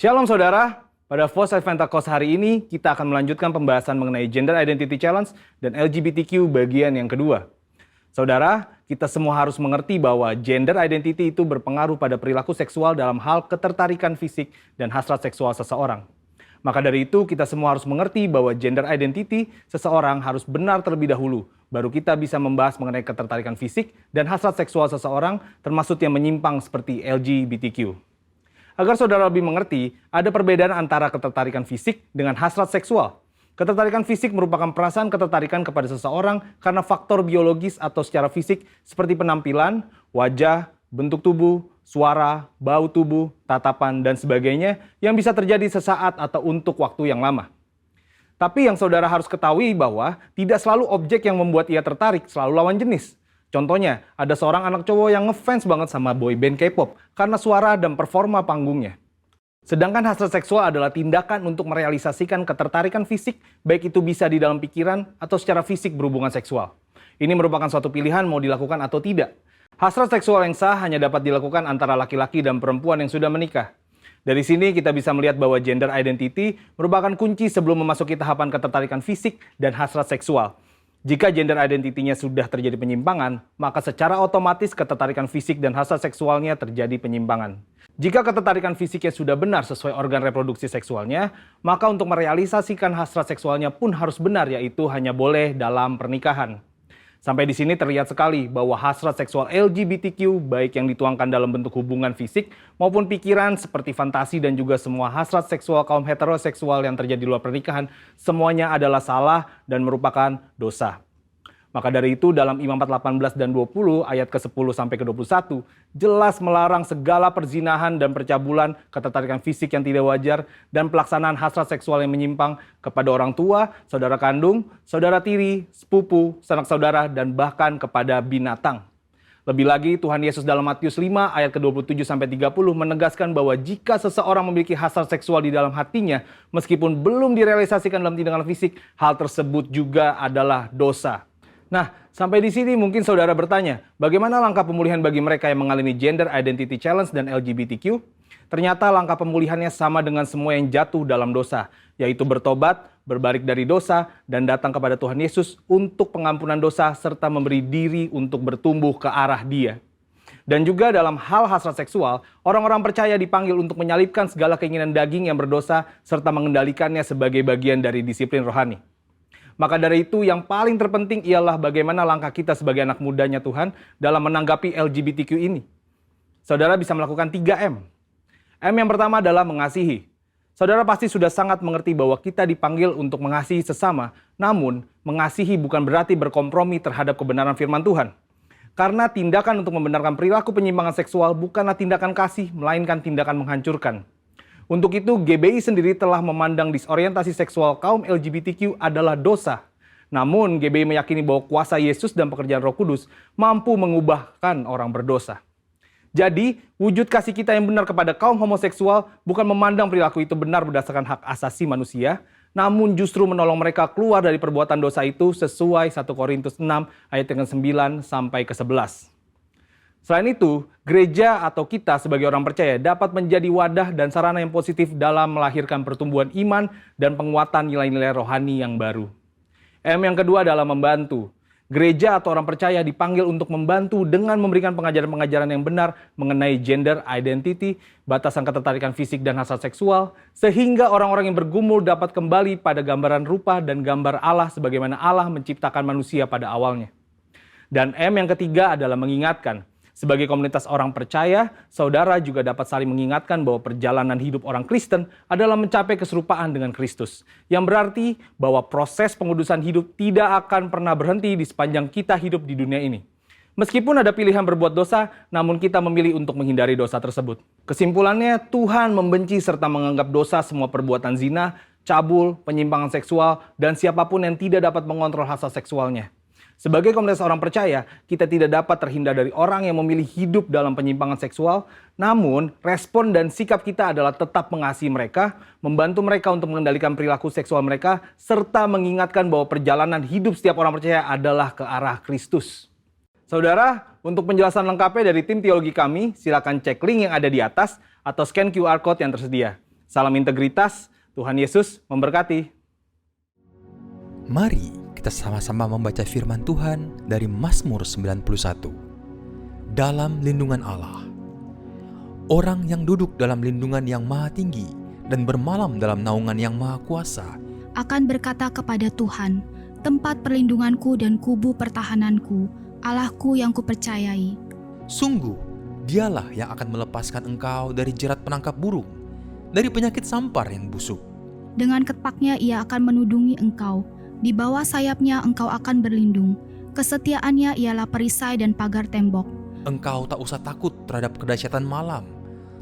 Shalom saudara, pada Voice Adventist hari ini kita akan melanjutkan pembahasan mengenai Gender Identity Challenge dan LGBTQ bagian yang kedua. Saudara, kita semua harus mengerti bahwa gender identity itu berpengaruh pada perilaku seksual dalam hal ketertarikan fisik dan hasrat seksual seseorang. Maka dari itu kita semua harus mengerti bahwa gender identity seseorang harus benar terlebih dahulu, baru kita bisa membahas mengenai ketertarikan fisik dan hasrat seksual seseorang termasuk yang menyimpang seperti LGBTQ. Agar saudara lebih mengerti, ada perbedaan antara ketertarikan fisik dengan hasrat seksual. Ketertarikan fisik merupakan perasaan ketertarikan kepada seseorang karena faktor biologis atau secara fisik seperti penampilan, wajah, bentuk tubuh, suara, bau tubuh, tatapan, dan sebagainya yang bisa terjadi sesaat atau untuk waktu yang lama. Tapi yang saudara harus ketahui bahwa tidak selalu objek yang membuat ia tertarik selalu lawan jenis. Contohnya, ada seorang anak cowok yang ngefans banget sama boyband K-pop karena suara dan performa panggungnya. Sedangkan hasrat seksual adalah tindakan untuk merealisasikan ketertarikan fisik, baik itu bisa di dalam pikiran atau secara fisik berhubungan seksual. Ini merupakan suatu pilihan mau dilakukan atau tidak. Hasrat seksual yang sah hanya dapat dilakukan antara laki-laki dan perempuan yang sudah menikah. Dari sini kita bisa melihat bahwa gender identity merupakan kunci sebelum memasuki tahapan ketertarikan fisik dan hasrat seksual. Jika gender identity-nya sudah terjadi penyimpangan, maka secara otomatis ketertarikan fisik dan hasrat seksualnya terjadi penyimpangan. Jika ketertarikan fisiknya sudah benar sesuai organ reproduksi seksualnya, maka untuk merealisasikan hasrat seksualnya pun harus benar, yaitu hanya boleh dalam pernikahan. Sampai di sini terlihat sekali bahwa hasrat seksual LGBTQ, baik yang dituangkan dalam bentuk hubungan fisik maupun pikiran seperti fantasi dan juga semua hasrat seksual kaum heteroseksual yang terjadi di luar pernikahan, semuanya adalah salah dan merupakan dosa. Maka dari itu dalam Imamat 18 dan 20 ayat ke-10 sampai ke-21 jelas melarang segala perzinahan dan percabulan, ketertarikan fisik yang tidak wajar, dan pelaksanaan hasrat seksual yang menyimpang kepada orang tua, saudara kandung, saudara tiri, sepupu, sanak saudara, dan bahkan kepada binatang. Lebih lagi Tuhan Yesus dalam Matius 5 ayat ke-27 sampai 30 menegaskan bahwa jika seseorang memiliki hasrat seksual di dalam hatinya, meskipun belum direalisasikan dalam tindakan fisik, hal tersebut juga adalah dosa. Nah, sampai di sini mungkin saudara bertanya, bagaimana langkah pemulihan bagi mereka yang mengalami Gender Identity Challenge dan LGBTQ? Ternyata langkah pemulihannya sama dengan semua yang jatuh dalam dosa, yaitu bertobat, berbalik dari dosa, dan datang kepada Tuhan Yesus untuk pengampunan dosa serta memberi diri untuk bertumbuh ke arah Dia. Dan juga dalam hal hasrat seksual, orang-orang percaya dipanggil untuk menyalipkan segala keinginan daging yang berdosa serta mengendalikannya sebagai bagian dari disiplin rohani. Maka dari itu yang paling terpenting ialah bagaimana langkah kita sebagai anak mudanya Tuhan dalam menanggapi LGBTQ ini. Saudara bisa melakukan 3M. M yang pertama adalah mengasihi. Saudara pasti sudah sangat mengerti bahwa kita dipanggil untuk mengasihi sesama, namun mengasihi bukan berarti berkompromi terhadap kebenaran firman Tuhan. Karena tindakan untuk membenarkan perilaku penyimpangan seksual bukanlah tindakan kasih, melainkan tindakan menghancurkan. Untuk itu, GBI sendiri telah memandang disorientasi seksual kaum LGBTQ adalah dosa. Namun, GBI meyakini bahwa kuasa Yesus dan pekerjaan Roh Kudus mampu mengubahkan orang berdosa. Jadi, wujud kasih kita yang benar kepada kaum homoseksual bukan memandang perilaku itu benar berdasarkan hak asasi manusia, namun justru menolong mereka keluar dari perbuatan dosa itu sesuai 1 Korintus 6 ayat 9 sampai ke 11. Selain itu, gereja atau kita sebagai orang percaya dapat menjadi wadah dan sarana yang positif dalam melahirkan pertumbuhan iman dan penguatan nilai-nilai rohani yang baru. M yang kedua adalah membantu. Gereja atau orang percaya dipanggil untuk membantu dengan memberikan pengajaran-pengajaran yang benar mengenai gender identity, batasan ketertarikan fisik dan hasrat seksual, sehingga orang-orang yang bergumul dapat kembali pada gambaran rupa dan gambar Allah sebagaimana Allah menciptakan manusia pada awalnya. Dan M yang ketiga adalah mengingatkan. Sebagai komunitas orang percaya, saudara juga dapat saling mengingatkan bahwa perjalanan hidup orang Kristen adalah mencapai keserupaan dengan Kristus. Yang berarti bahwa proses pengudusan hidup tidak akan pernah berhenti di sepanjang kita hidup di dunia ini. Meskipun ada pilihan berbuat dosa, namun kita memilih untuk menghindari dosa tersebut. Kesimpulannya, Tuhan membenci serta menganggap dosa semua perbuatan zina, cabul, penyimpangan seksual, dan siapapun yang tidak dapat mengontrol hasrat seksualnya. Sebagai komunitas orang percaya, kita tidak dapat terhindar dari orang yang memilih hidup dalam penyimpangan seksual, namun respon dan sikap kita adalah tetap mengasihi mereka, membantu mereka untuk mengendalikan perilaku seksual mereka, serta mengingatkan bahwa perjalanan hidup setiap orang percaya adalah ke arah Kristus. Saudara, untuk penjelasan lengkapnya dari tim teologi kami, silakan cek link yang ada di atas atau scan QR Code yang tersedia. Salam integritas, Tuhan Yesus memberkati. Mari kita sama-sama membaca firman Tuhan dari Mazmur 91. Dalam lindungan Allah. Orang yang duduk dalam lindungan yang maha tinggi dan bermalam dalam naungan yang maha kuasa akan berkata kepada Tuhan, tempat perlindunganku dan kubu pertahananku, Allahku yang kupercayai. Sungguh, dialah yang akan melepaskan engkau dari jerat penangkap burung, dari penyakit sampar yang busuk. Dengan ketapnya ia akan menudungi engkau, di bawah sayapnya engkau akan berlindung. Kesetiaannya ialah perisai dan pagar tembok. Engkau tak usah takut terhadap kedahsyatan malam,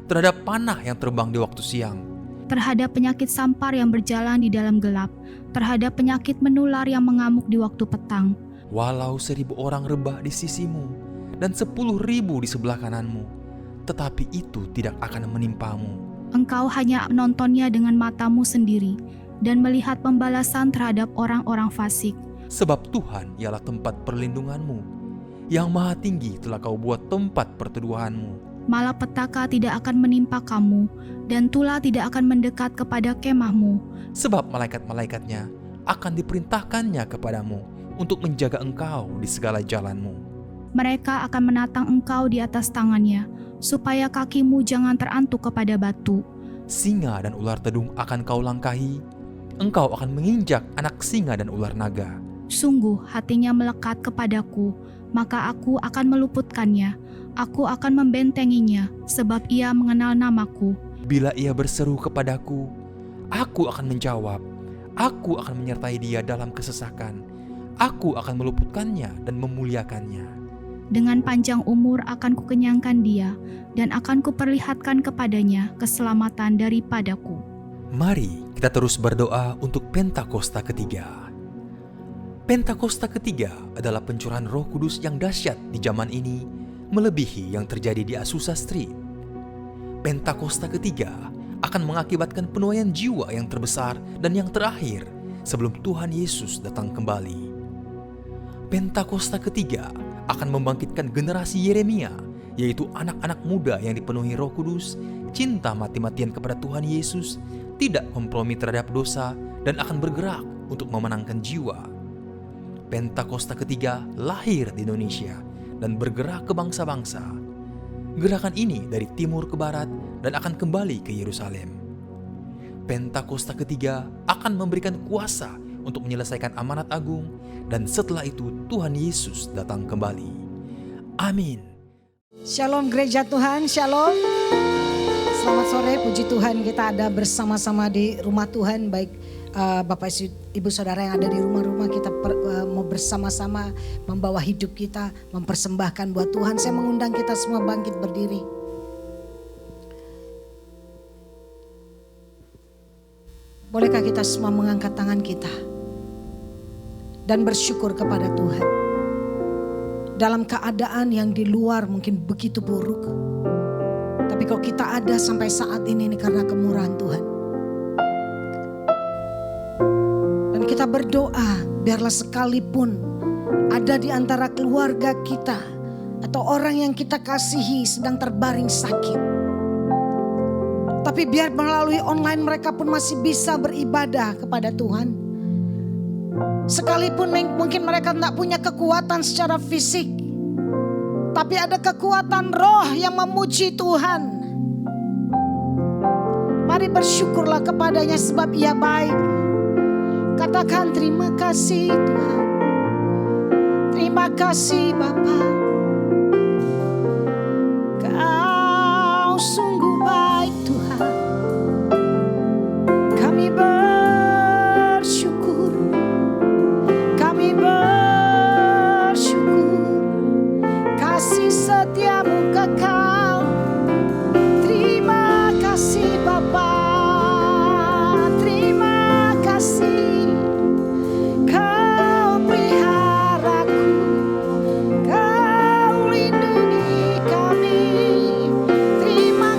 terhadap panah yang terbang di waktu siang, terhadap penyakit sampar yang berjalan di dalam gelap, terhadap penyakit menular yang mengamuk di waktu petang. Walau 1.000 orang rebah di sisimu dan 10.000 di sebelah kananmu, tetapi itu tidak akan menimpamu. Engkau hanya menontonnya dengan matamu sendiri dan melihat pembalasan terhadap orang-orang fasik. Sebab Tuhan ialah tempat perlindunganmu, yang maha tinggi telah kau buat tempat perteduhanmu. Malapetaka tidak akan menimpa kamu, dan tulah tidak akan mendekat kepada kemahmu. Sebab malaikat-malaikatnya akan diperintahkannya kepadamu untuk menjaga engkau di segala jalanmu. Mereka akan menatang engkau di atas tangannya, supaya kakimu jangan terantuk kepada batu. Singa dan ular tedung akan kau langkahi, engkau akan menginjak anak singa dan ular naga. Sungguh hatinya melekat kepadaku, maka aku akan meluputkannya. Aku akan membentenginya, sebab ia mengenal namaku. Bila ia berseru kepadaku, aku akan menjawab. Aku akan menyertai dia dalam kesesakan. Aku akan meluputkannya dan memuliakannya. Dengan panjang umur akan kukenyangkan dia, dan akan kuperlihatkan kepadanya keselamatan daripadaku. Mari kita terus berdoa untuk Pentakosta ketiga. Pentakosta ketiga adalah pencurahan Roh Kudus yang dahsyat di zaman ini, melebihi yang terjadi di Azusa Street. Pentakosta ketiga akan mengakibatkan penuaian jiwa yang terbesar dan yang terakhir sebelum Tuhan Yesus datang kembali. Pentakosta ketiga akan membangkitkan generasi Yeremia, yaitu anak-anak muda yang dipenuhi Roh Kudus, cinta mati-matian kepada Tuhan Yesus, tidak kompromi terhadap dosa, dan akan bergerak untuk memenangkan jiwa. Pentakosta ketiga lahir di Indonesia dan bergerak ke bangsa-bangsa. Gerakan ini dari timur ke barat dan akan kembali ke Yerusalem. Pentakosta ketiga akan memberikan kuasa untuk menyelesaikan amanat agung, dan setelah itu Tuhan Yesus datang kembali. Amin. Shalom gereja Tuhan, shalom. Selamat sore, puji Tuhan kita ada bersama-sama di rumah Tuhan. Baik Bapak Ibu Saudara yang ada di rumah-rumah, kita mau bersama-sama membawa hidup kita, mempersembahkan buat Tuhan. Saya mengundang kita semua bangkit berdiri. Bolehkah kita semua mengangkat tangan kita dan bersyukur kepada Tuhan. Dalam keadaan yang di luar mungkin begitu buruk, tapi kalau kita ada sampai saat ini karena kemurahan Tuhan. Dan kita berdoa, biarlah sekalipun ada di antara keluarga kita atau orang yang kita kasihi sedang terbaring sakit, tapi biar melalui online mereka pun masih bisa beribadah kepada Tuhan. Sekalipun mungkin mereka tidak punya kekuatan secara fisik, tapi ada kekuatan roh yang memuji Tuhan. Mari bersyukurlah kepadanya sebab Ia baik. Katakan terima kasih Tuhan. Terima kasih Bapa. Kau sungguh baik Tuhan. Kami bersyukur. Kami bersyukur. Kasih setiamu kekal. Terima kasih Bapa. Terima kasih. Kau peliharaku. Kau lindungi kami. Terima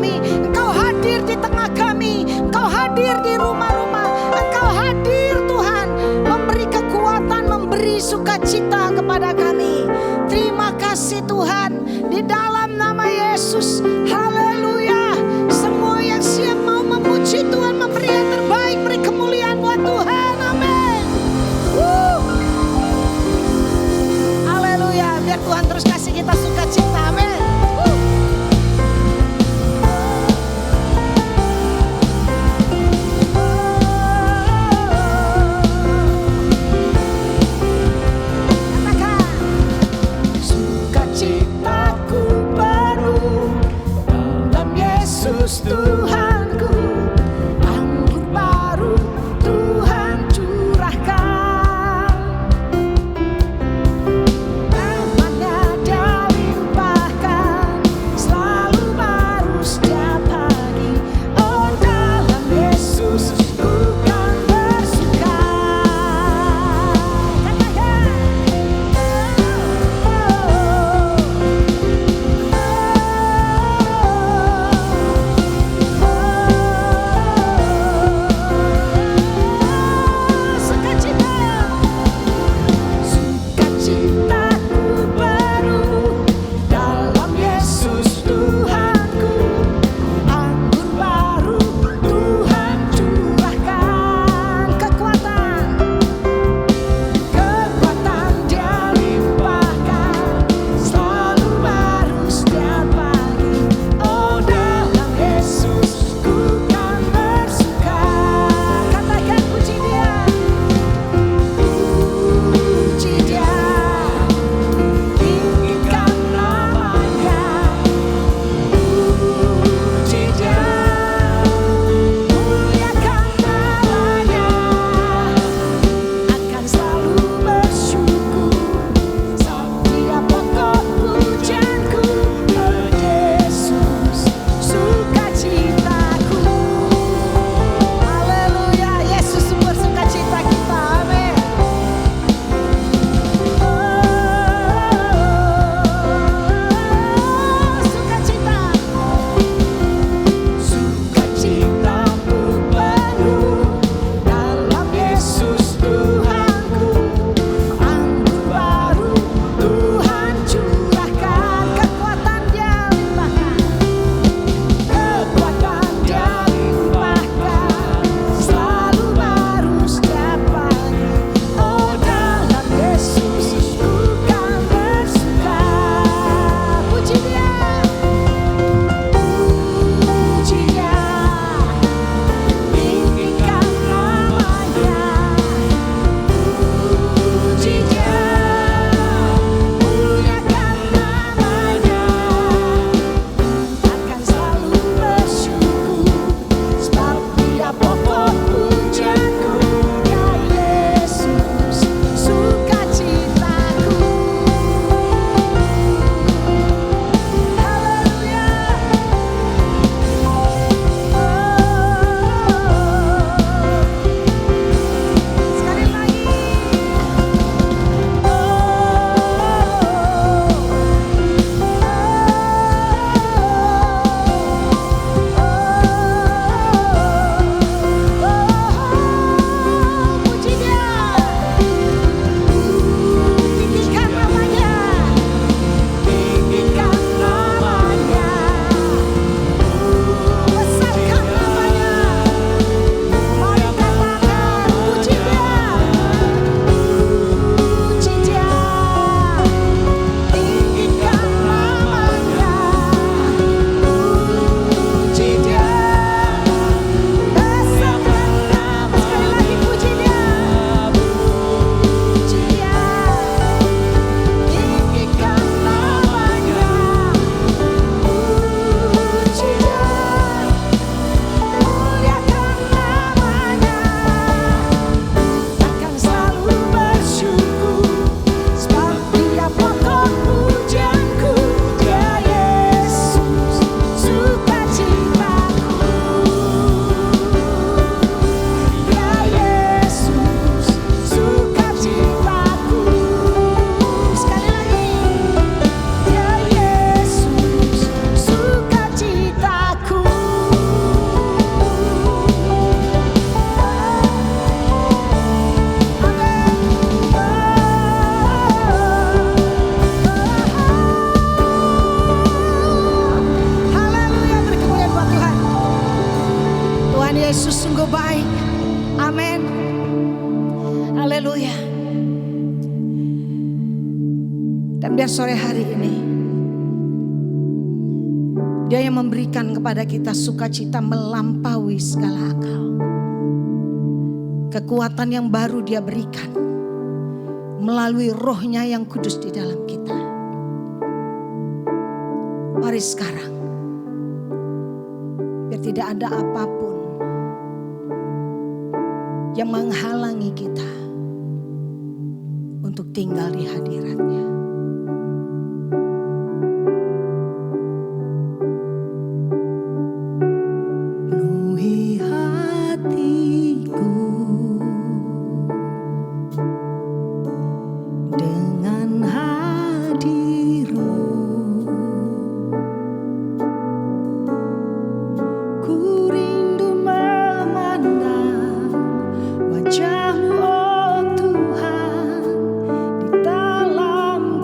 kami. Engkau hadir di tengah kami. Engkau hadir di rumah-rumah. Engkau hadir Tuhan, memberi kekuatan, memberi sukacita kepada kami. Terima kasih Tuhan, di dalam nama Yesus. Haleluya. Semua yang siap mau memuji Tuhan, memberi yang terbaik, beri kemuliaan buat Tuhan. Amin. Haleluya. Biar Tuhan terus kasih kita sukacita. Amin. Sukacitaku penuh dalam Yesus Tuhanku. Anggur baru Tuhan curahkan, rahmat-Nya Dia limpahkan, selalu baru setiap hari. Oh, dalam Yesus ku kan bersuka. Katakan. Oh, Yesus sungguh baik. Amin. Haleluya. Dan biar sore hari ini Dia yang memberikan kepada kita sukacita melampaui segala akal. Kekuatan yang baru Dia berikan melalui Roh-Nya yang kudus di dalam kita. Mari sekarang, biar tidak ada apapun yang menghalangi kita untuk tinggal di hadirat-Nya. Penuhi hatiku dengan hadir-Mu. Ku rindu memandang wajah-Mu, oh Tuhan, di dalam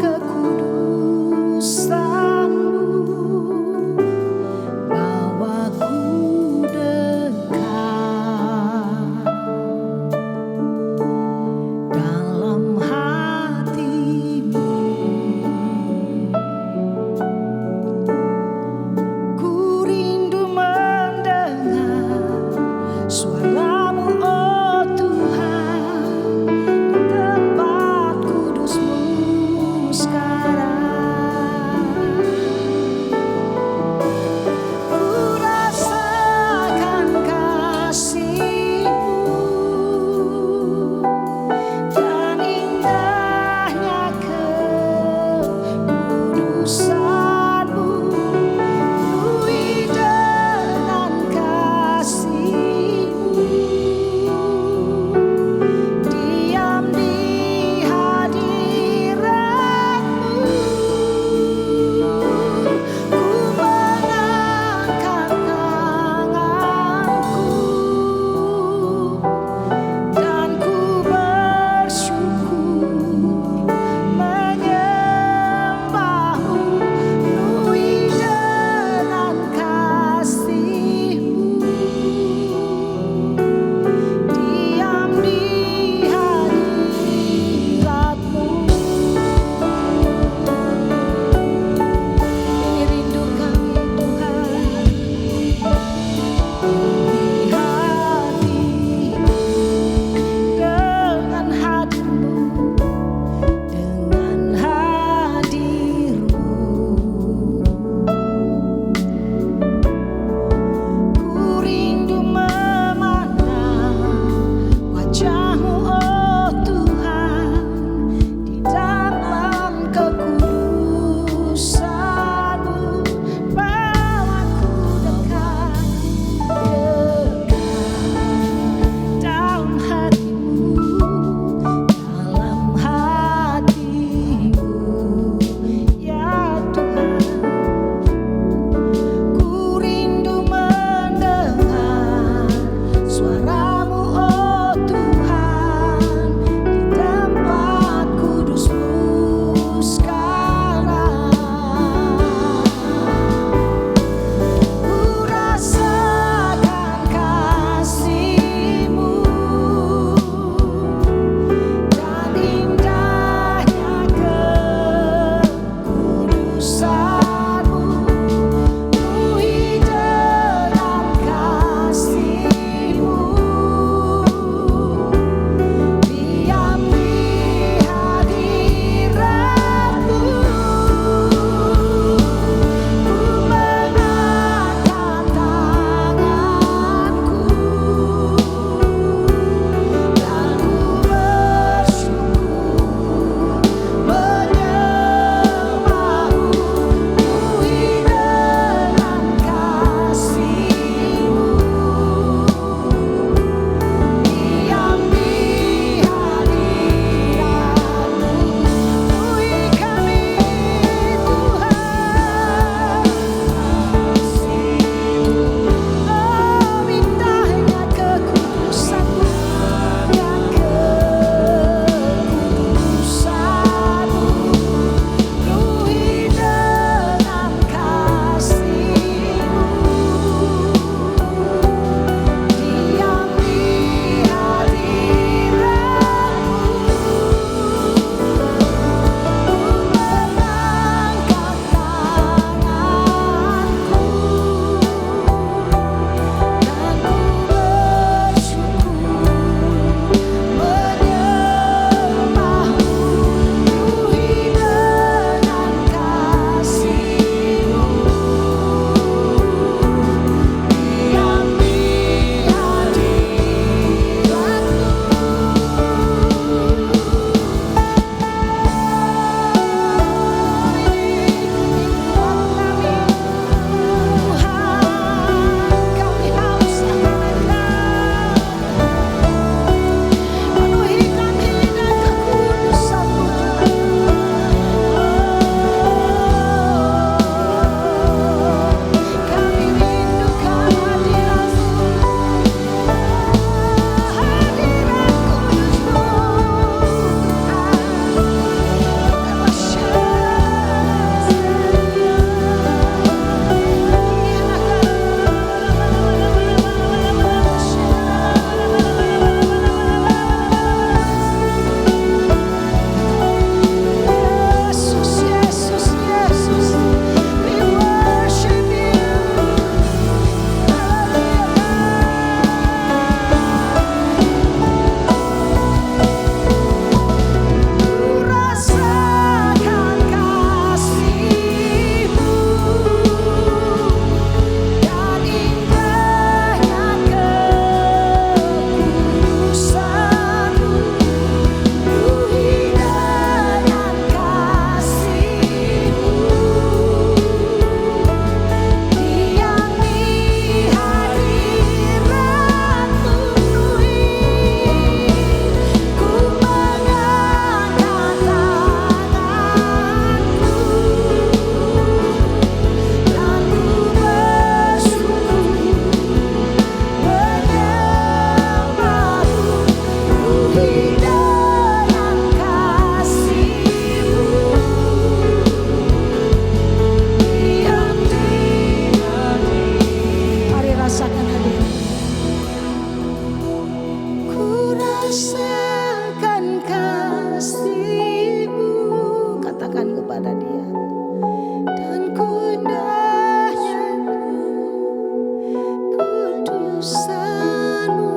kekudusanmu,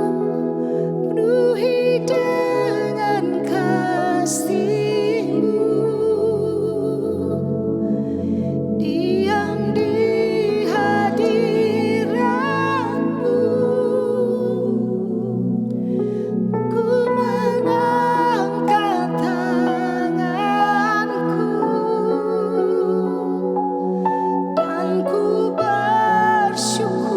penuhi dengan kasih-Mu. Diam di hadirat-Mu, ku mengangkat tanganku dan ku bersyukur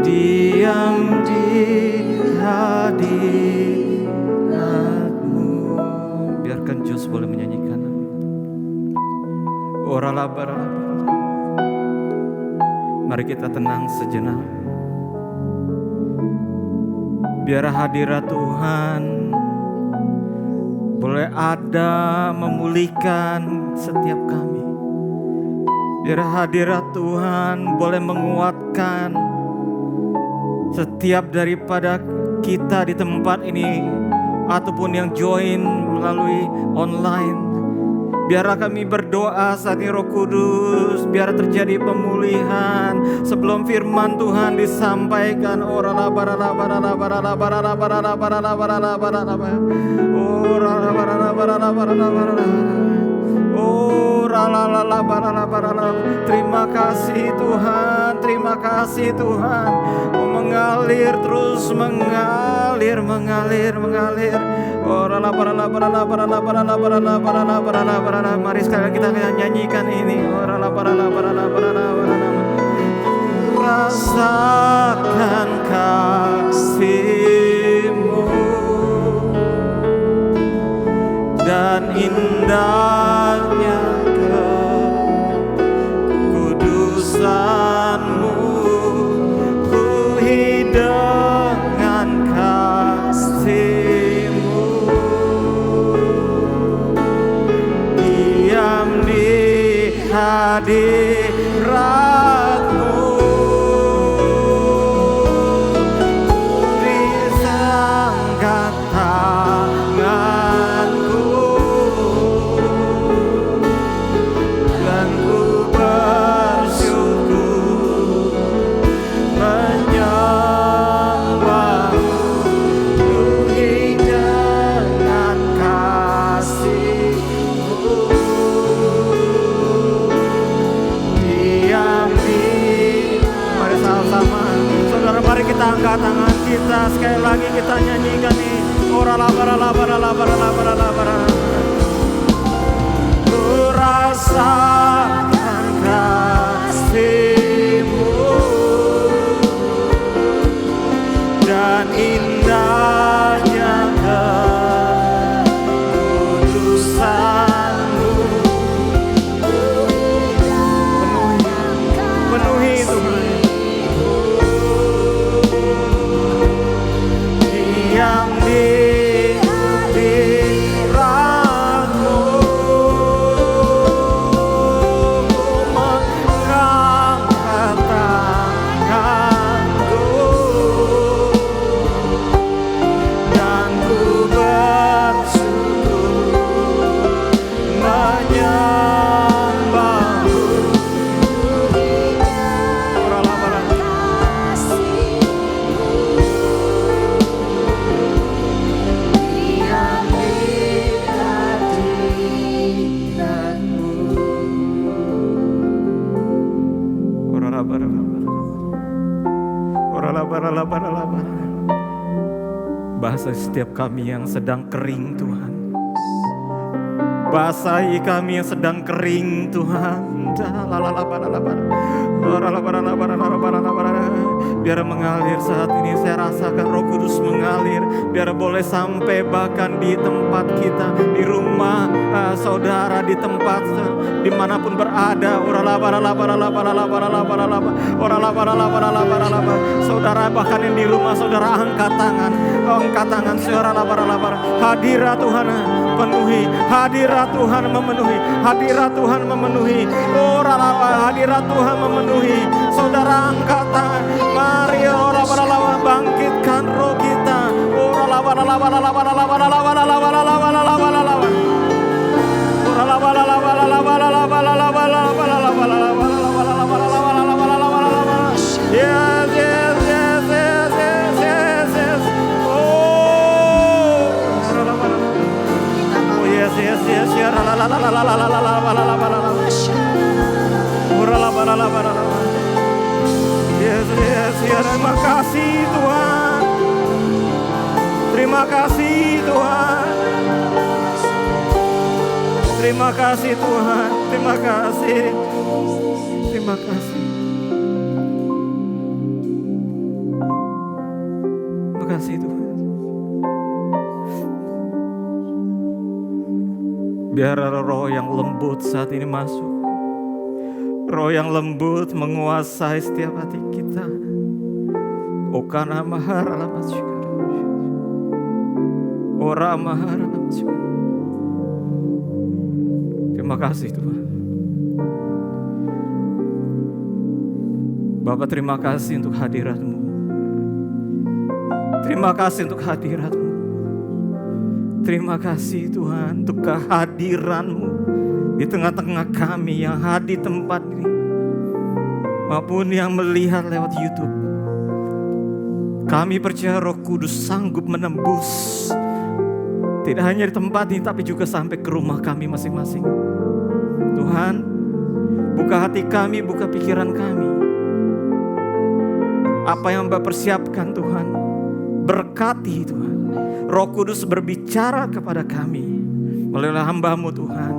diam di hadirat-Mu. Biarkan Jus boleh menyanyikan. Mari kita tenang sejenak. Biar hadirat Tuhan boleh ada memulihkan setiap kami. Biar hadirat Tuhan boleh menguatkan setiap daripada kita di tempat ini ataupun yang join melalui online. Biarlah kami berdoa saat ini Roh Kudus, biar terjadi pemulihan sebelum firman Tuhan disampaikan. Terima kasih Tuhan, terima kasih Tuhan. Mengalir terus, mengalir. Mari sekali kita nyanyikan ini. Rasakan kasih-Mu dan indahnya kekudusan-Mu. Ku dengan kasih-Mu, diam di hadirat-Mu. Risangkan tanganku dan ku bersyukur menyembah-Mu. Penuhi dengan kasih-Mu, diam di. Mari sama-sama saudara, mari kita angkat tangan kita sekali lagi, kita nyanyikan nih. Ku rasakan kasih-Mu dan indahnya kekudusan-Mu. Penuhi Tuhan. Diam di hadirat-Mu, mengangkat tanganku dan ku bersyukur menyembah-Mu. Basahi setiap kami yang sedang kering Tuhan. Basahi kami yang sedang kering Tuhan. Biar mengalir saat ini, saya rasakan Roh Kudus mengalir. Biar boleh sampai bahkan di tempat kita, di rumah saudara, di tempat dimanapun berada. Saudara bahkan yang di rumah saudara, angkat tangan, suara hadirat Tuhan penuhi, hadirat Tuhan memenuhi, hadirat Tuhan memenuhi. Hadirat Tuhan memenuhi. Saudara angkat tangan, mari bangkitkan roh kita. Yes, yes, yes, yes, yes, yes, yes. Oh yes, yes, yes, yes. Yes, yes, yes. Terima kasih Tuhan. Terima kasih Tuhan. Terima kasih Tuhan. Terima kasih. Terima kasih. kasih Tuhan. Biar roh yang lembut saat ini masuk. Roh yang lembut menguasai setiap hati kita. Okana mahara lama syukur. Ora mahara lama syukur. Terima kasih Tuhan. Bapak, terima kasih untuk hadirat-Mu. Terima kasih untuk hadirat-Mu. Terima kasih Tuhan untuk kehadiran-Mu di tengah-tengah kami yang hadir tempat ini, maupun yang melihat lewat YouTube. Kami percaya Roh Kudus sanggup menembus, tidak hanya di tempat ini, tapi juga sampai ke rumah kami masing-masing. Tuhan, buka hati kami, buka pikiran kami. Apa yang Bapak persiapkan Tuhan, berkati Tuhan. Roh Kudus berbicara kepada kami melalui hamba-Mu Tuhan.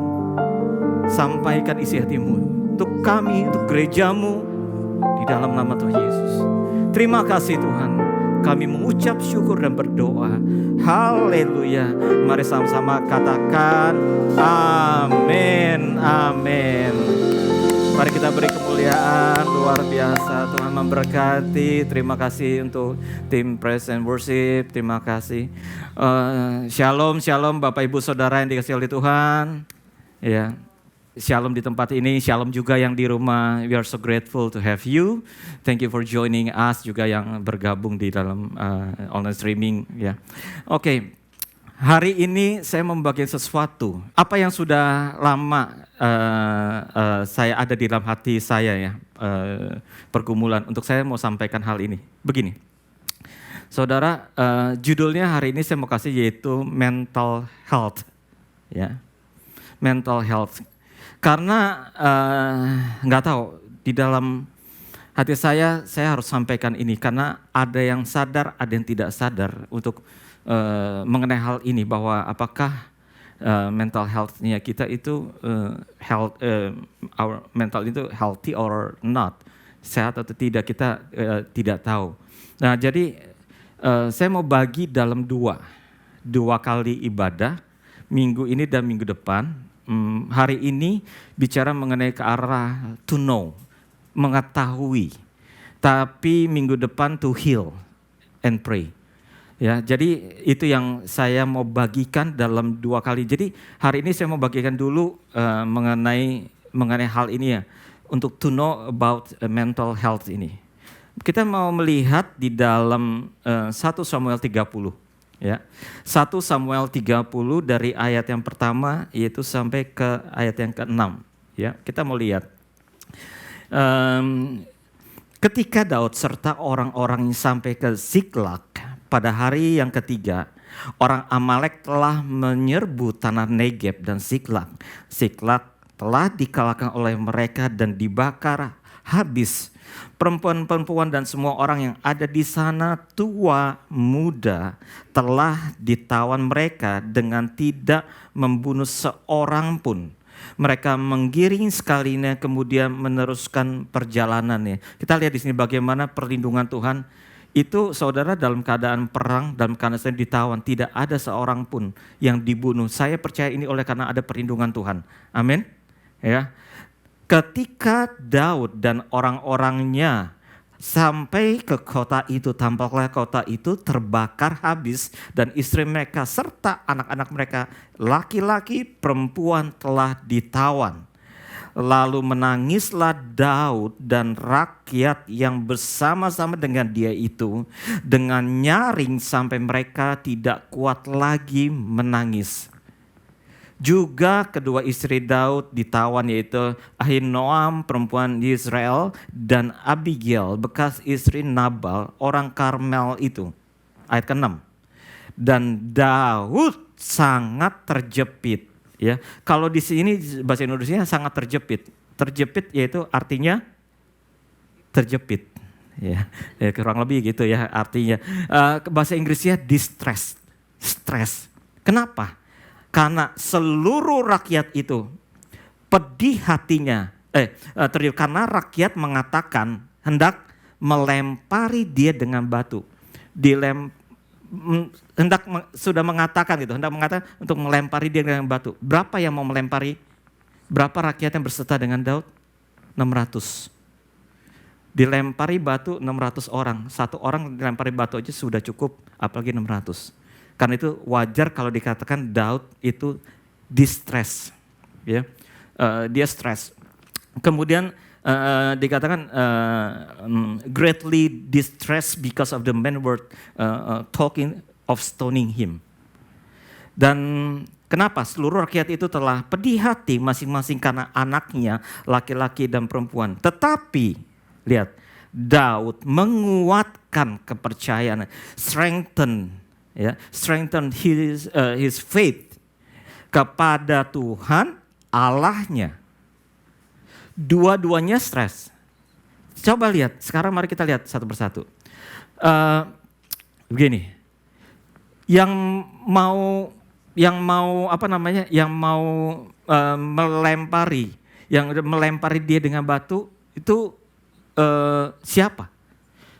Sampaikan isi hati-Mu untuk kami, untuk gereja-Mu, di dalam nama Tuhan Yesus. Terima kasih Tuhan. Kami mengucap syukur dan berdoa. Haleluya. Mari sama-sama katakan amin, amin. Mari kita beri kemuliaan, luar biasa. Tuhan memberkati. Terima kasih untuk tim Praise and Worship. Terima kasih. Shalom, shalom Bapak Ibu Saudara yang dikasihi oleh Tuhan. Ya, shalom di tempat ini, shalom juga yang di rumah. We are so grateful to have you. Thank you for joining us, juga yang bergabung di dalam online streaming. Ya, oke. Hari ini saya membagikan sesuatu. Apa yang sudah lama saya ada di dalam hati saya ya, pergumulan. Untuk saya mau sampaikan hal ini. Begini, saudara, judulnya hari ini saya mau kasih yaitu mental health. Ya, mental health. Karena nggak tahu di dalam hati saya harus sampaikan ini karena ada yang sadar, ada yang tidak sadar untuk mengenai hal ini, bahwa apakah mental health-nya kita itu our mental itu healthy or not, sehat atau tidak, kita tidak tahu. Nah, jadi saya mau bagi dalam dua kali ibadah, minggu ini dan minggu depan. Hari ini bicara mengenai ke arah to know, mengetahui, tapi minggu depan to heal and pray. Ya, jadi itu yang saya mau bagikan dalam 2 kali. Jadi hari ini saya mau bagikan dulu mengenai hal ini ya, untuk to know about mental health ini. Kita mau melihat di dalam 1 Samuel 30 ya. 1 Samuel 30 dari ayat yang pertama yaitu sampai ke ayat yang ke-6 ya. Kita mau lihat. Ketika Daud serta orang-orang sampai ke Ziklag pada hari yang ketiga, orang Amalek telah menyerbu tanah Negeb dan Ziklag. Ziklag telah dikalahkan oleh mereka dan dibakar habis. Perempuan-perempuan dan semua orang yang ada di sana, tua, muda, telah ditawan mereka dengan tidak membunuh seorang pun. Mereka menggiring sekalinya kemudian meneruskan perjalanannya. Kita lihat di sini bagaimana perlindungan Tuhan. Itu saudara dalam keadaan perang, dalam keadaan ditawan, tidak ada seorang pun yang dibunuh. Saya percaya ini oleh karena ada perlindungan Tuhan. Amin. Ya. Ketika Daud dan orang-orangnya sampai ke kota itu, tampaklah kota itu terbakar habis dan istri mereka serta anak-anak mereka, laki-laki, perempuan telah ditawan. Lalu menangislah Daud dan rakyat yang bersama-sama dengan dia itu dengan nyaring sampai mereka tidak kuat lagi menangis. Juga kedua istri Daud ditawan, yaitu Ahinoam perempuan Israel dan Abigail bekas istri Nabal orang Karmel itu. Ayat ke-6. Dan Daud sangat terjepit. Ya, kalau di sini bahasa Indonesia sangat terjepit. Terjepit yaitu artinya terjepit. Ya, kurang lebih gitu ya artinya. Bahasa Inggrisnya distress, stres. Kenapa? Karena seluruh rakyat itu pedih hatinya. Karena rakyat mengatakan hendak melempari dia dengan batu. sudah mengatakan untuk melempari dia dengan batu. Berapa yang mau melempari? Berapa rakyat yang berserta dengan Daud? 600. Dilempari batu 600 orang. Satu orang dilempari batu aja sudah cukup, apalagi 600. Karena itu wajar kalau dikatakan Daud itu distress. Ya. Dia stres. Kemudian dikatakan greatly distressed because of the men were talking of stoning him. Dan kenapa? Seluruh rakyat itu telah pedih hati masing-masing karena anaknya laki-laki dan perempuan. Tetapi lihat, Daud menguatkan kepercayaan, strengthen his faith kepada Tuhan Allahnya. Dua-duanya stres. Coba lihat, sekarang mari kita lihat satu persatu. Begini, yang mau melempari dia dengan batu itu siapa?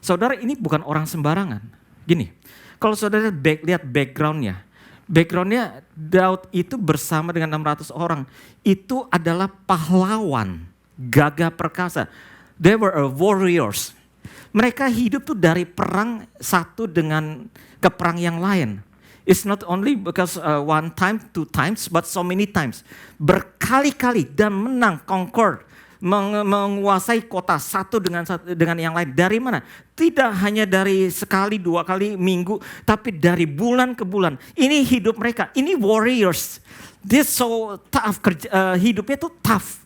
Saudara, ini bukan orang sembarangan. Gini, kalau saudara lihat backgroundnya Daud itu bersama dengan 600 orang itu adalah pahlawan, gagah perkasa. They were warriors. Mereka hidup tuh dari perang satu ke perang yang lain. It's not only because one time, two times, but so many times. Berkali-kali dan menang, conquer, menguasai kota satu dengan yang lain. Dari mana? Tidak hanya dari sekali, dua kali, minggu, tapi dari bulan ke bulan. Ini hidup mereka, ini warriors. This so tough, hidupnya tuh tough.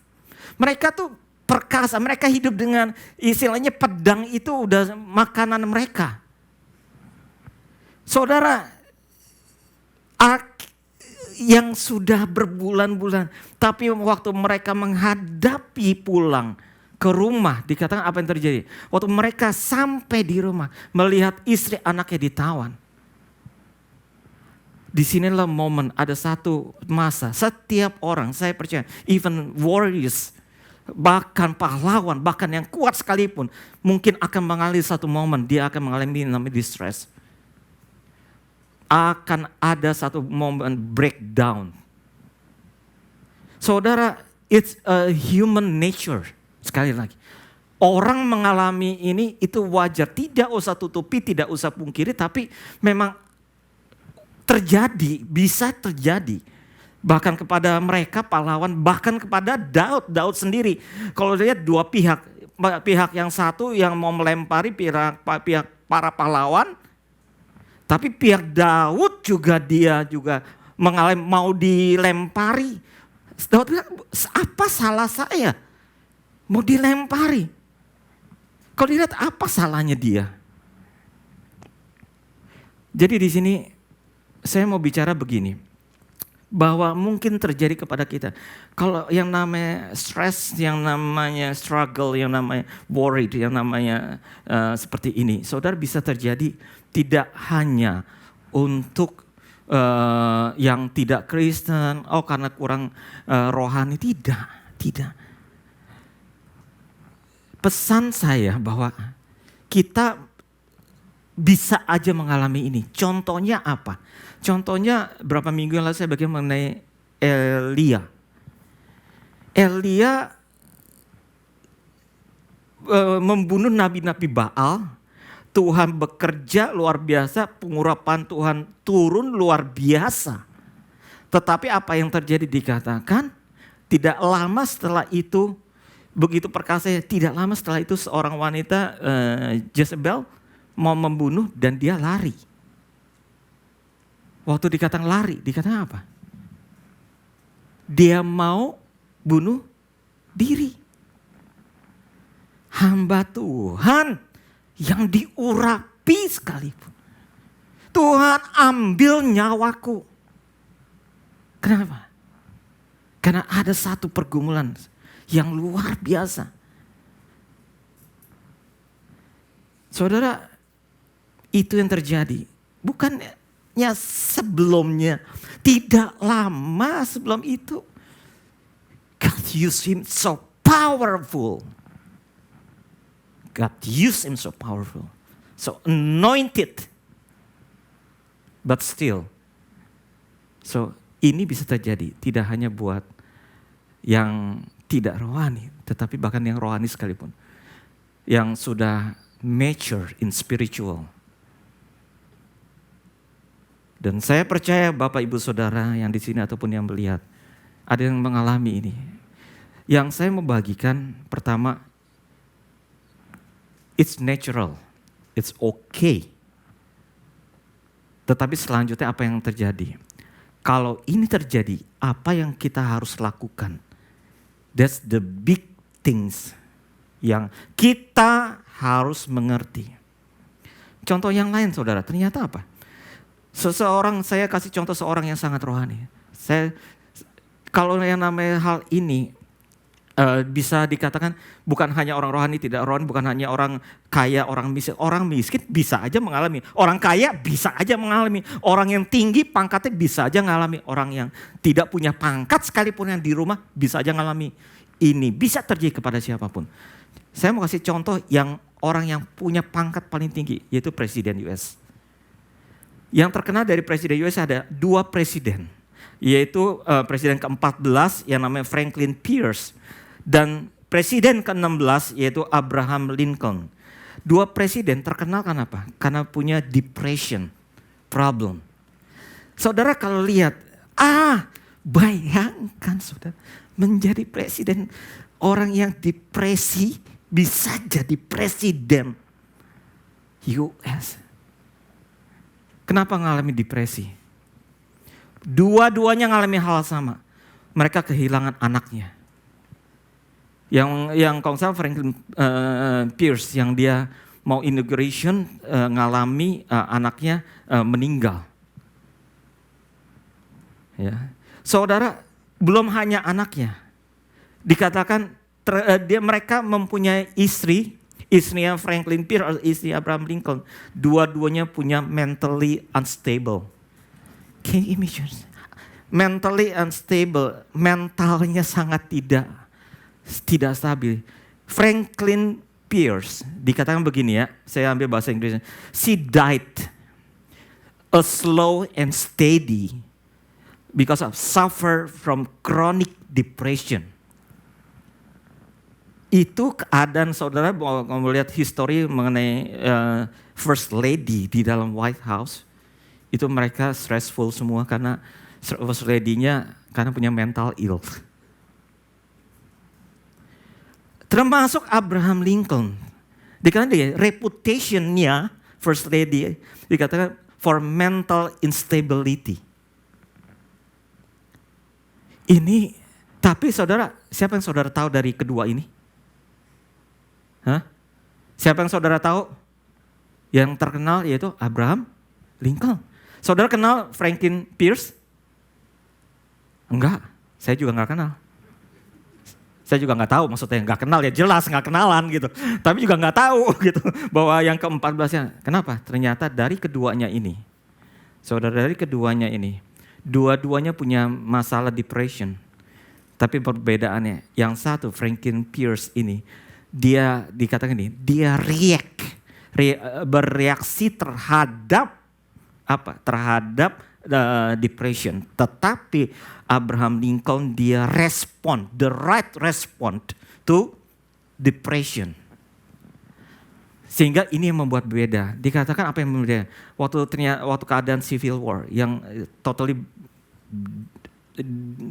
Mereka tuh perkasa, mereka hidup dengan istilahnya pedang itu udah makanan mereka. Saudara, yang sudah berbulan-bulan, tapi waktu mereka menghadapi pulang ke rumah, dikatakan apa yang terjadi? Waktu mereka sampai di rumah, melihat istri anaknya ditawan. Di sinilah momen, ada satu masa, setiap orang, saya percaya, even warriors, bahkan pahlawan, bahkan yang kuat sekalipun, mungkin akan mengalami satu momen, dia akan mengalami namanya distress. Akan ada satu momen breakdown. Saudara, it's a human nature. Sekali lagi, orang mengalami ini itu wajar. Tidak usah tutupi, tidak usah pungkiri, tapi memang terjadi, bisa terjadi. Bahkan kepada mereka pahlawan, bahkan kepada Daud sendiri. Kalau lihat dua pihak yang satu yang mau melempari pihak para pahlawan, tapi pihak Daud dia juga mengalami mau dilempari. Daud bilang, apa salah saya? Mau dilempari. Kalau dilihat apa salahnya dia? Jadi di sini saya mau bicara begini, bahwa mungkin terjadi kepada kita. Kalau yang namanya stress, yang namanya struggle, yang namanya worried, yang namanya seperti ini, saudara bisa terjadi tidak hanya untuk yang tidak Kristen, karena kurang rohani, tidak. Pesan saya bahwa kita bisa aja mengalami ini. Contohnya apa? Contohnya berapa minggu yang lalu saya bagian mengenai Elia. Elia membunuh nabi-nabi Baal. Tuhan bekerja luar biasa, pengurapan Tuhan turun luar biasa. Tetapi apa yang terjadi dikatakan, tidak lama setelah itu, begitu perkasa, tidak lama setelah itu seorang wanita Jezebel mau membunuh dan dia lari. Waktu dikatakan lari, dikatakan apa? Dia mau bunuh diri. Hamba Tuhan yang diurapi sekalipun. Tuhan ambil nyawaku. Kenapa? Karena ada satu pergumulan yang luar biasa. Saudara, itu yang terjadi. Bukannya sebelumnya, tidak lama sebelum itu, God used him so powerful. God used him so powerful, so anointed. But still, so ini bisa terjadi tidak hanya buat yang tidak rohani, tetapi bahkan yang rohani sekalipun. Yang sudah mature in spiritual. Dan saya percaya Bapak Ibu Saudara yang di sini ataupun yang melihat, ada yang mengalami ini. Yang saya membagikan pertama, it's natural, it's okay. Tetapi selanjutnya apa yang terjadi? Kalau ini terjadi, apa yang kita harus lakukan? That's the big things yang kita harus mengerti. Contoh yang lain saudara, ternyata apa? Saya kasih contoh seorang yang sangat rohani. Kalau yang namanya hal ini bisa dikatakan bukan hanya orang rohani tidak rohani, bukan hanya orang kaya, orang miskin bisa aja mengalami. Orang kaya bisa aja mengalami. Orang yang tinggi pangkatnya bisa aja mengalami. Orang yang tidak punya pangkat sekalipun yang di rumah bisa aja mengalami. Ini bisa terjadi kepada siapapun. Saya mau kasih contoh yang orang yang punya pangkat paling tinggi, yaitu Presiden US. Yang terkenal dari Presiden US ada 2 presiden, yaitu Presiden ke-14 yang namanya Franklin Pierce dan Presiden ke-16 yaitu Abraham Lincoln. 2 presiden terkenal kenapa? Karena punya depression problem. Saudara kalau lihat, bayangkan saudara menjadi presiden orang yang depresi bisa jadi presiden US. Kenapa mengalami depresi? Dua-duanya mengalami hal sama. Mereka kehilangan anaknya. Yang kalau saya Franklin Pierce yang dia mau inauguration ngalami anaknya meninggal. Ya. Saudara, belum hanya anaknya. Dikatakan mereka mempunyai istrinya Franklin Pierce atau istri Abraham Lincoln, dua-duanya punya mentally unstable. Can you imagine? Mentally unstable, mentalnya sangat tidak stabil. Franklin Pierce dikatakan begini ya, saya ambil bahasa Inggrisnya. She died a slow and steady because of suffer from chronic depression. Itu keadaan saudara mau lihat histori mengenai First Lady di dalam White House. Itu mereka stressful semua karena First Lady-nya karena punya mental ill. Termasuk Abraham Lincoln. Dikatakan dia reputation-nya First Lady dikatakan for mental instability. Ini, tapi saudara, siapa yang saudara tahu dari kedua ini? Siapa yang saudara tahu? Yang terkenal yaitu Abraham Lincoln. Saudara kenal Franklin Pierce? Enggak, saya juga enggak kenal. Saya juga enggak tahu, maksudnya enggak kenal ya jelas enggak kenalan gitu. Tapi juga enggak tahu gitu bahwa yang ke-14-nya. Kenapa? Ternyata dari keduanya ini. Saudara, dari keduanya ini, dua-duanya punya masalah depression. Tapi perbedaannya, yang satu Franklin Pierce ini dia dikatakan ini, dia bereaksi terhadap apa? Terhadap depression. Tetapi Abraham Lincoln dia respond, the right response to depression. Sehingga ini yang membuat beda. Dikatakan apa yang berbeda? Waktu keadaan civil war yang totally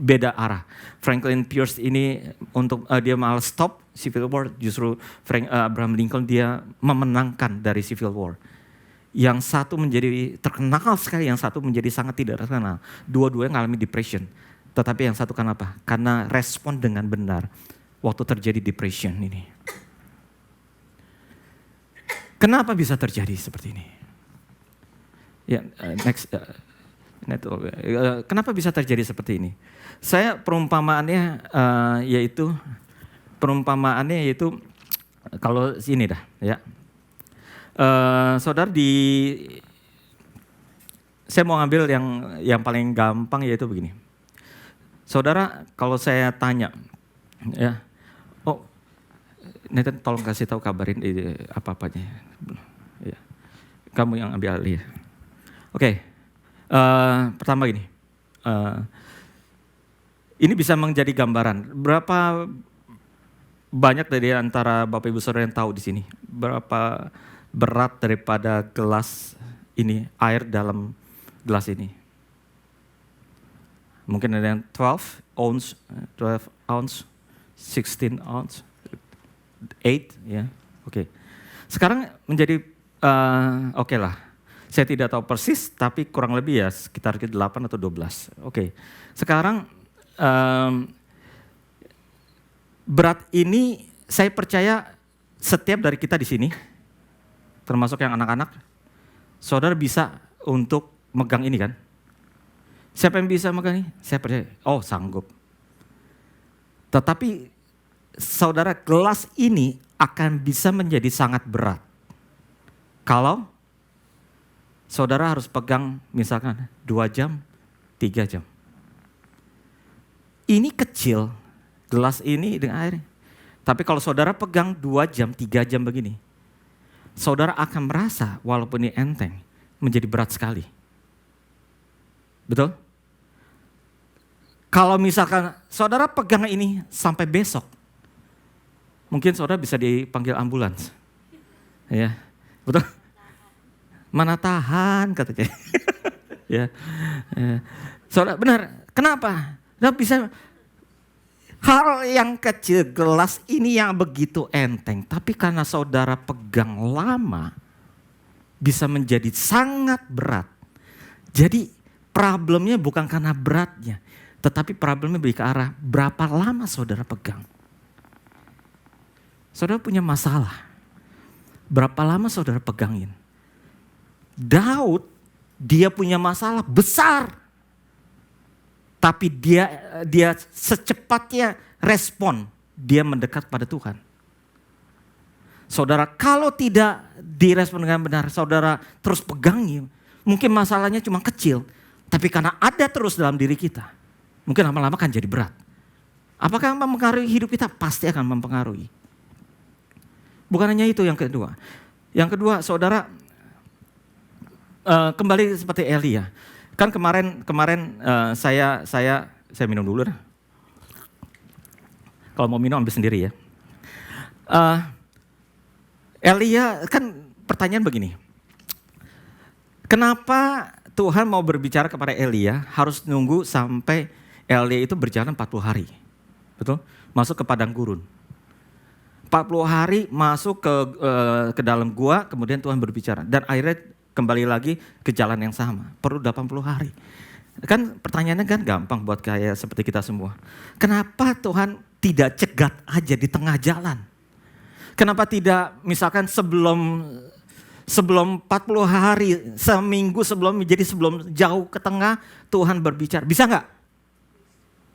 beda arah. Franklin Pierce ini untuk dia malah stop civil war, justru Abraham Lincoln dia memenangkan dari civil war. Yang satu menjadi terkenal sekali, yang satu menjadi sangat tidak terkenal. Dua-duanya mengalami depression. Tetapi yang satu kenapa? Karena respon dengan benar waktu terjadi depression ini. Kenapa bisa terjadi seperti ini? Ya, next. Kenapa bisa terjadi seperti ini? Saya perumpamaannya yaitu kalau sini dah ya. Saudara saya mau ngambil yang paling gampang yaitu begini. Saudara, kalau saya tanya ya, Nathan tolong kasih tahu kabarin apa-apanya. Ya. Kamu yang ambil alih. Oke. Pertama gini, ini bisa menjadi gambaran. Berapa banyak dari antara Bapak Ibu Saudara yang tahu di sini berapa berat daripada gelas ini, air dalam gelas ini? Mungkin ada yang 12 ounce, 16 ounce, 8 ya. Oke. Sekarang menjadi oke lah. Saya tidak tahu persis tapi kurang lebih ya sekitar 8 atau 12. Oke. Sekarang berat ini saya percaya setiap dari kita di sini, termasuk yang anak-anak, saudara bisa untuk megang ini kan? Siapa yang bisa megang ini? Saya percaya, oh sanggup. Tetapi saudara, gelas ini akan bisa menjadi sangat berat. Kalau saudara harus pegang misalkan 2 jam, 3 jam. Ini kecil, gelas ini dengan air. Tapi kalau saudara pegang 2 jam, 3 jam begini, saudara akan merasa walaupun ini enteng, menjadi berat sekali. Betul? Kalau misalkan saudara pegang ini sampai besok, mungkin saudara bisa dipanggil ambulans. Ya, betul? Mana tahan katanya. Ya. Saudara benar, kenapa? Nah, bisa hal yang kecil, gelas ini yang begitu enteng, tapi karena saudara pegang lama, bisa menjadi sangat berat. Jadi problemnya bukan karena beratnya, tetapi problemnya lebih ke arah berapa lama saudara pegang. Saudara punya masalah, berapa lama saudara pegangin. Daud, dia punya masalah besar. Tapi dia secepatnya respon, dia mendekat pada Tuhan. Saudara, kalau tidak direspon dengan benar, saudara terus pegangi, mungkin masalahnya cuma kecil, tapi karena ada terus dalam diri kita, mungkin lama-lama kan jadi berat. Apakah mempengaruhi hidup kita? Pasti akan mempengaruhi. Bukan hanya itu yang kedua. Yang kedua, saudara, kembali seperti Elia. Kan kemarin saya minum dulu dah. Kalau mau minum ambil sendiri ya. Elia, kan pertanyaan begini. Kenapa Tuhan mau berbicara kepada Elia harus nunggu sampai Elia itu berjalan 40 hari? Betul? Masuk ke padang gurun. 40 hari masuk ke dalam gua, kemudian Tuhan berbicara. Dan akhirnya kembali lagi ke jalan yang sama, perlu 80 hari. Kan pertanyaannya kan gampang buat kayak seperti kita semua. Kenapa Tuhan tidak cegat aja di tengah jalan? Kenapa tidak misalkan sebelum 40 hari, seminggu sebelum jauh ke tengah Tuhan berbicara. Bisa nggak?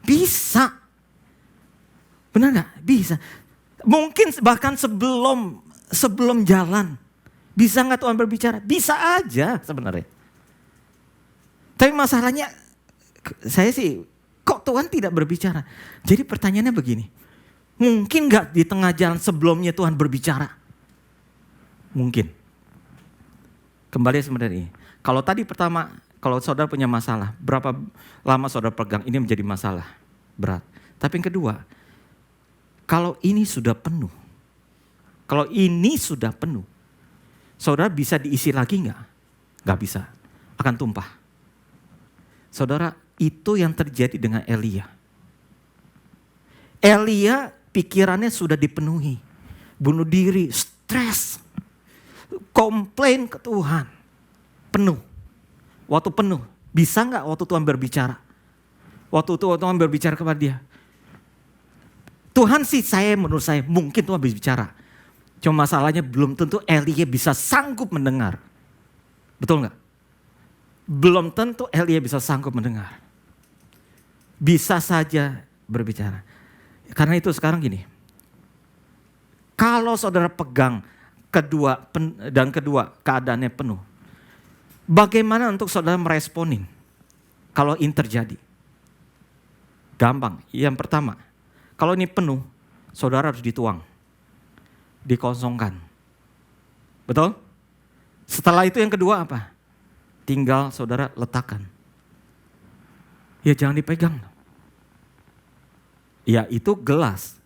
Bisa. Benar nggak? Bisa. Mungkin bahkan sebelum jalan. Bisa nggak Tuhan berbicara? Bisa aja sebenarnya. Tapi masalahnya saya sih kok Tuhan tidak berbicara. Jadi pertanyaannya begini. Mungkin nggak di tengah jalan sebelumnya Tuhan berbicara? Mungkin. Kembali sebenarnya. Kalau tadi pertama, kalau saudara punya masalah, berapa lama saudara pegang, ini menjadi masalah berat. Tapi yang kedua, kalau ini sudah penuh, saudara bisa diisi lagi enggak? Enggak bisa, akan tumpah. Saudara, itu yang terjadi dengan Elia. Elia pikirannya sudah dipenuhi. Bunuh diri, stres, komplain ke Tuhan. Penuh. Waktu penuh, bisa enggak waktu Tuhan berbicara? Waktu Tuhan berbicara kepada dia. Tuhan sih menurut saya mungkin Tuhan berbicara. Cuma masalahnya belum tentu Elia bisa sanggup mendengar. Betul nggak? Belum tentu Elia bisa sanggup mendengar. Bisa saja berbicara. Karena itu sekarang gini. Kalau saudara pegang kedua keadaannya penuh. Bagaimana untuk saudara meresponin kalau ini terjadi? Gampang. Yang pertama, kalau ini penuh, saudara harus dituang. Dikosongkan. Betul? Setelah itu yang kedua apa? tinggal saudara letakkan. Ya jangan dipegang. Ya itu gelas.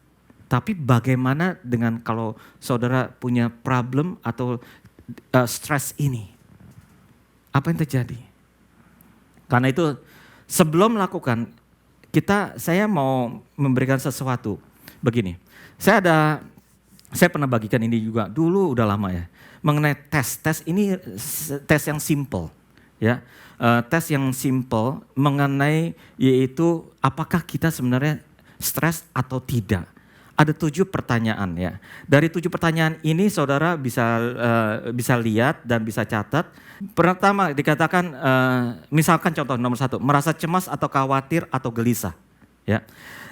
Tapi bagaimana dengan kalau saudara punya problem atau stres ini? Apa yang terjadi? Karena itu sebelum melakukan, saya mau memberikan sesuatu. Begini, saya pernah bagikan ini juga dulu, udah lama ya. Mengenai tes ini tes yang simple, ya. Tes yang simple mengenai yaitu apakah kita sebenarnya stres atau tidak. Ada 7 pertanyaan ya. Dari 7 pertanyaan ini saudara bisa lihat dan bisa catat. Pertama dikatakan, misalkan contoh nomor 1, merasa cemas atau khawatir atau gelisah. Ya.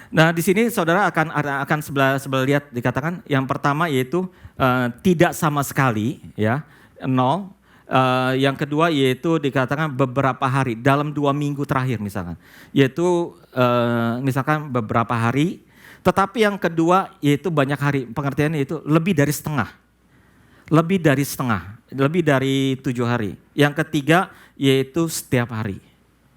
Nah di sini saudara akan sebelah lihat dikatakan yang pertama yaitu tidak sama sekali, ya 0. Yang kedua yaitu dikatakan beberapa hari, dalam 2 minggu terakhir misalkan. Yaitu misalkan beberapa hari. Tetapi yang kedua yaitu banyak hari, pengertiannya itu lebih dari setengah. Lebih dari 7 hari. Yang ketiga yaitu setiap hari.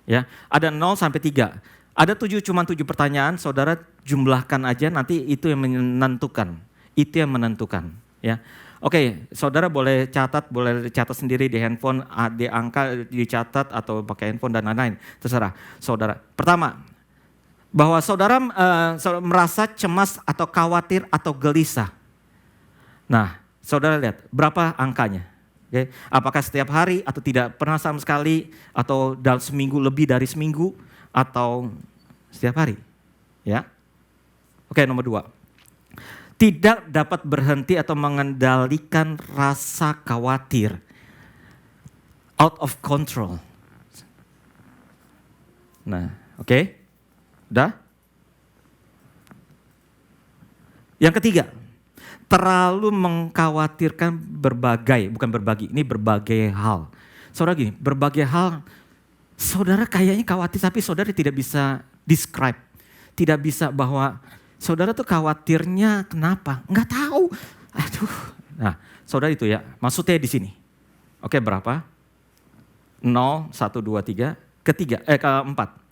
Ya, ada 0 sampai 3. Ada cuma 7 pertanyaan, saudara jumlahkan aja, nanti itu yang menentukan. Ya. Oke, saudara boleh catat sendiri di handphone, di angka dicatat atau pakai handphone dan lain-lain, terserah. Saudara, pertama, bahwa saudara merasa cemas atau khawatir atau gelisah. Nah, saudara lihat berapa angkanya. Okay. Apakah setiap hari atau tidak pernah sama sekali, atau dalam seminggu, lebih dari seminggu, atau setiap hari. Ya. Oke, nomor 2. Tidak dapat berhenti atau mengendalikan rasa khawatir. Out of control. Nah, oke. Udah? Yang ketiga, terlalu mengkhawatirkan berbagai hal. Saudara gini, berbagai hal, saudara kayaknya khawatir tapi saudara tidak bisa describe. Tidak bisa bahwa saudara tuh khawatirnya kenapa? Enggak tahu. Aduh. Nah, saudara itu ya, maksudnya di sini. Oke, berapa? 0, 1, 2, 3, keempat.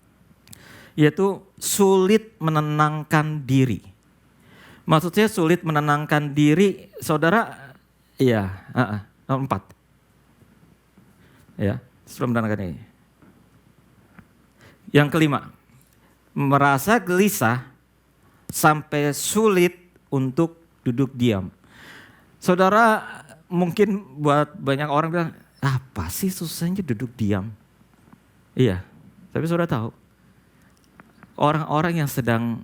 Yaitu sulit menenangkan diri. Maksudnya sulit menenangkan diri, saudara, iya, 4. Ya, sulit menenangkan diri. Yang kelima, merasa gelisah sampai sulit untuk duduk diam. Saudara, mungkin buat banyak orang bilang, apa sih susahnya duduk diam? Iya, tapi saudara tahu, orang-orang yang sedang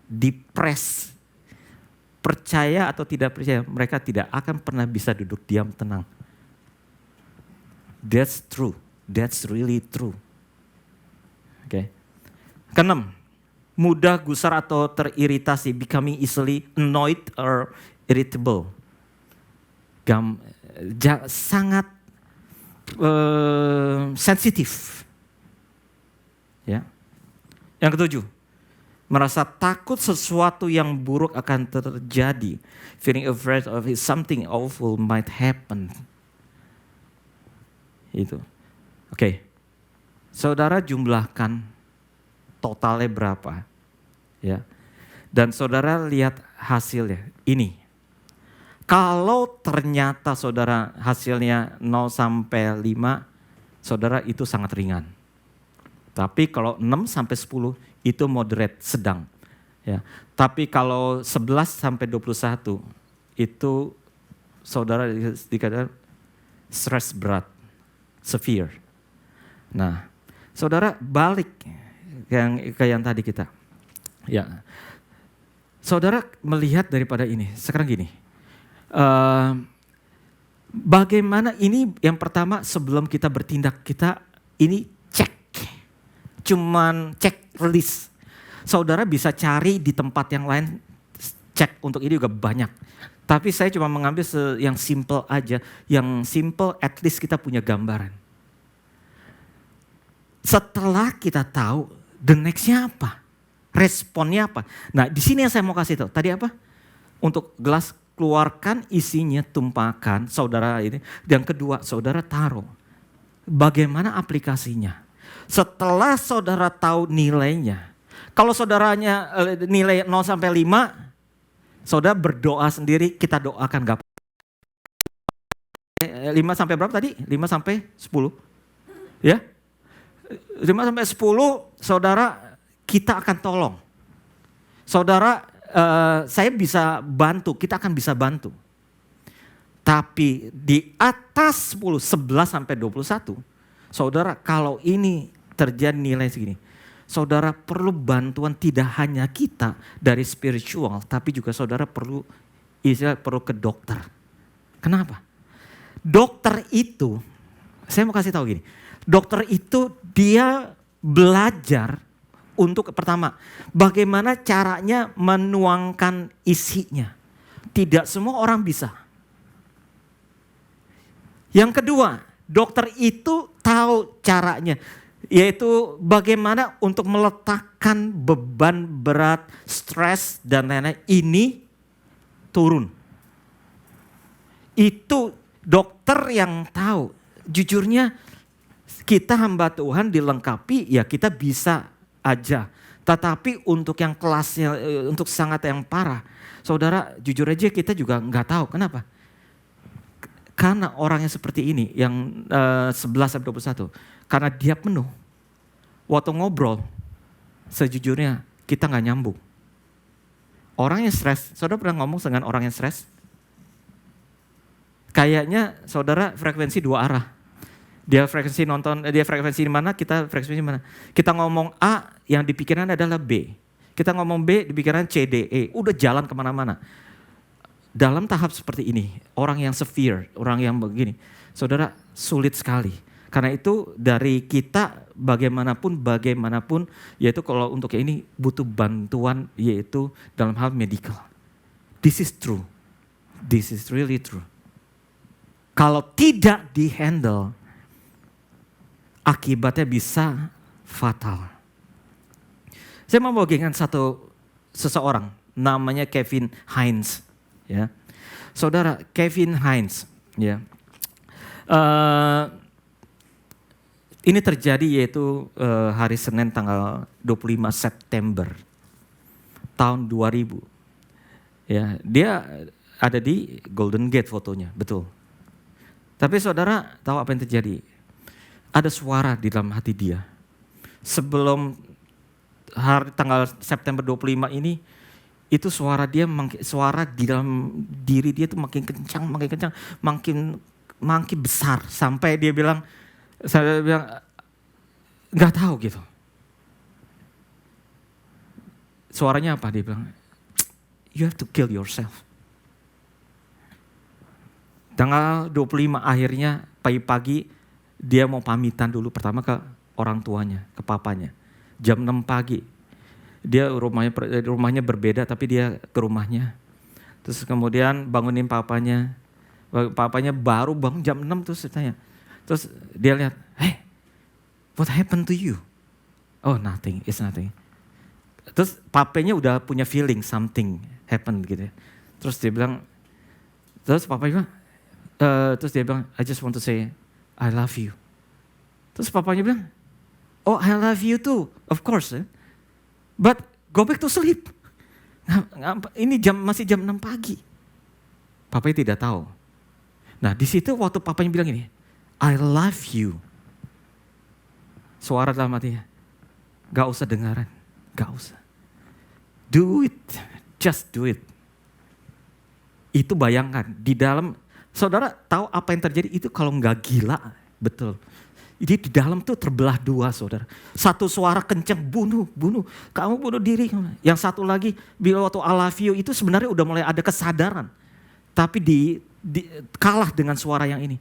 depres, percaya atau tidak percaya, mereka tidak akan pernah bisa duduk diam tenang. That's true, that's really true. Oke. Keenam, mudah gusar atau teriritasi, becoming easily annoyed or irritable. Sangat sensitif. Ya. Yang ketujuh, merasa takut sesuatu yang buruk akan terjadi. Feeling afraid of something awful might happen. Itu. Oke. Saudara jumlahkan totalnya berapa. Ya. Dan saudara lihat hasilnya. Ini. Kalau ternyata saudara hasilnya 0 sampai 5, saudara itu sangat ringan. Tapi kalau 6 sampai 10 itu moderate, sedang. Ya. Tapi kalau 11 sampai 21 itu saudara dikatakan stres berat, severe. Nah, saudara balik ke yang tadi kita. Ya. Saudara melihat daripada ini, sekarang gini. Bagaimana ini yang pertama sebelum kita bertindak, kita ini cuman cek release. Saudara bisa cari di tempat yang lain, cek untuk ini juga banyak. Tapi saya cuma mengambil yang simple aja. Yang simple at least kita punya gambaran. Setelah kita tahu the next-nya apa? Responnya apa? Nah di sini yang saya mau kasih tahu. Tadi apa? Untuk gelas, keluarkan isinya, tumpahkan saudara ini. Yang kedua saudara taruh. bagaimana aplikasinya? Setelah saudara tahu nilainya, kalau saudaranya nilai 0 sampai 5, saudara berdoa sendiri, kita doakan gak? 5 sampai berapa tadi? 5 sampai 10. Ya? 5 sampai 10, saudara kita akan tolong. Saudara, saya bisa bantu, kita akan bisa bantu. Tapi di atas 10, 11 sampai 21, saudara kalau ini terjadi nilai segini, saudara perlu bantuan tidak hanya kita dari spiritual, tapi juga saudara perlu ke dokter. Kenapa? Dokter itu, saya mau kasih tahu gini, dokter itu dia belajar untuk pertama, bagaimana caranya menuangkan isinya. Tidak semua orang bisa. Yang kedua, dokter itu tahu caranya, yaitu bagaimana untuk meletakkan beban berat, stres dan lain-lain ini turun. Itu dokter yang tahu. Jujurnya kita hamba Tuhan dilengkapi ya kita bisa aja. Tetapi untuk yang kelasnya, untuk sangat yang parah, saudara jujur aja kita juga nggak tahu. Kenapa? Karena orang yang seperti ini, yang 11-21, karena dia penuh. Waktu ngobrol, sejujurnya kita nggak nyambung. Orang yang stres, saudara pernah ngomong dengan orang yang stres? Kayaknya saudara frekuensi dua arah. Dia frekuensi nonton, dia frekuensi di mana, kita frekuensi di mana. Kita ngomong A, yang di pikiran adalah B. Kita ngomong B, di pikiran C, D, E. Udah jalan kemana-mana. Dalam tahap seperti ini, orang yang severe, orang yang begini, saudara sulit sekali. Karena itu dari kita bagaimanapun, yaitu kalau untuk ini butuh bantuan yaitu dalam hal medical. This is true, this is really true. Kalau tidak dihandle, akibatnya bisa fatal. Saya mau bagikan seseorang, namanya Kevin Hines. Ya, saudara Kevin Hines, ya, ini terjadi yaitu hari Senin tanggal 25 September tahun 2000. Ya, dia ada di Golden Gate fotonya, betul. Tapi saudara tahu apa yang terjadi? Ada suara di dalam hati dia. Sebelum hari tanggal September 25 ini, itu suara dia, suara di dalam diri dia itu makin kencang, makin besar. Sampai dia bilang, saya bilang, nggak tahu gitu. Suaranya apa? Dia bilang, you have to kill yourself. Tanggal 25 akhirnya pagi-pagi dia mau pamitan dulu pertama ke orang tuanya, ke papanya. Jam 6 pagi. Dia rumahnya berbeda tapi dia ke rumahnya. Terus kemudian bangunin papanya. Papanya baru bangun jam 6 terus tanya. Terus dia lihat, hey, what happened to you? Oh nothing, it's nothing. Terus papanya udah punya feeling something happened gitu ya. Terus dia bilang, terus dia bilang, I just want to say, I love you. Terus papanya bilang, oh I love you too, of course. But go back to sleep. Ini masih jam 6 pagi. Papanya tidak tahu. Nah di situ waktu papanya bilang ini, I love you. Suara dalam hatinya, gak usah dengaran, gak usah. Do it, just do it. Itu bayangkan di dalam, saudara tahu apa yang terjadi itu kalau gak gila, betul. Jadi di dalam tuh terbelah dua saudara. Satu suara kencang, bunuh, kamu bunuh diri. Yang satu lagi, bila waktu I love you itu sebenarnya udah mulai ada kesadaran. Tapi kalah dengan suara yang ini.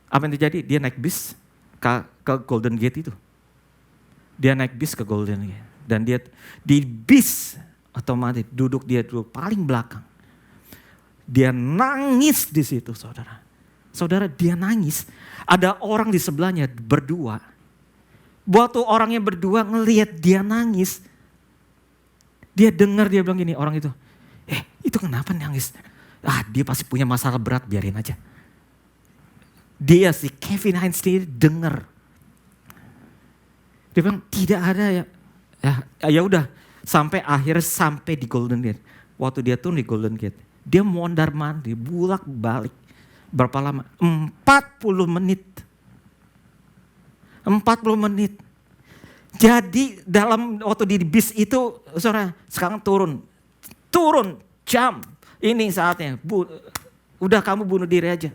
Apa yang terjadi? Dia naik bis ke Golden Gate itu. Dia naik bis ke Golden Gate. Dan dia di bis otomatis duduk paling belakang. Dia nangis di situ saudara. Saudara dia nangis. Ada orang di sebelahnya berdua. Waktu orangnya berdua ngelihat dia nangis. Dia dengar dia bilang gini, orang itu. Itu kenapa nangis? Dia pasti punya masalah berat, biarin aja. Dia si Kevin Hines sendiri dengar. Dia bilang tidak ada ya udah sampai akhirnya sampai di Golden Gate. Waktu dia turun di Golden Gate, dia mondar mandir, bulak balik. Berapa lama? 40 menit. 40 menit. Jadi dalam waktu di bis itu, saudara, sekarang turun jam. Ini saatnya. Udah kamu bunuh diri aja.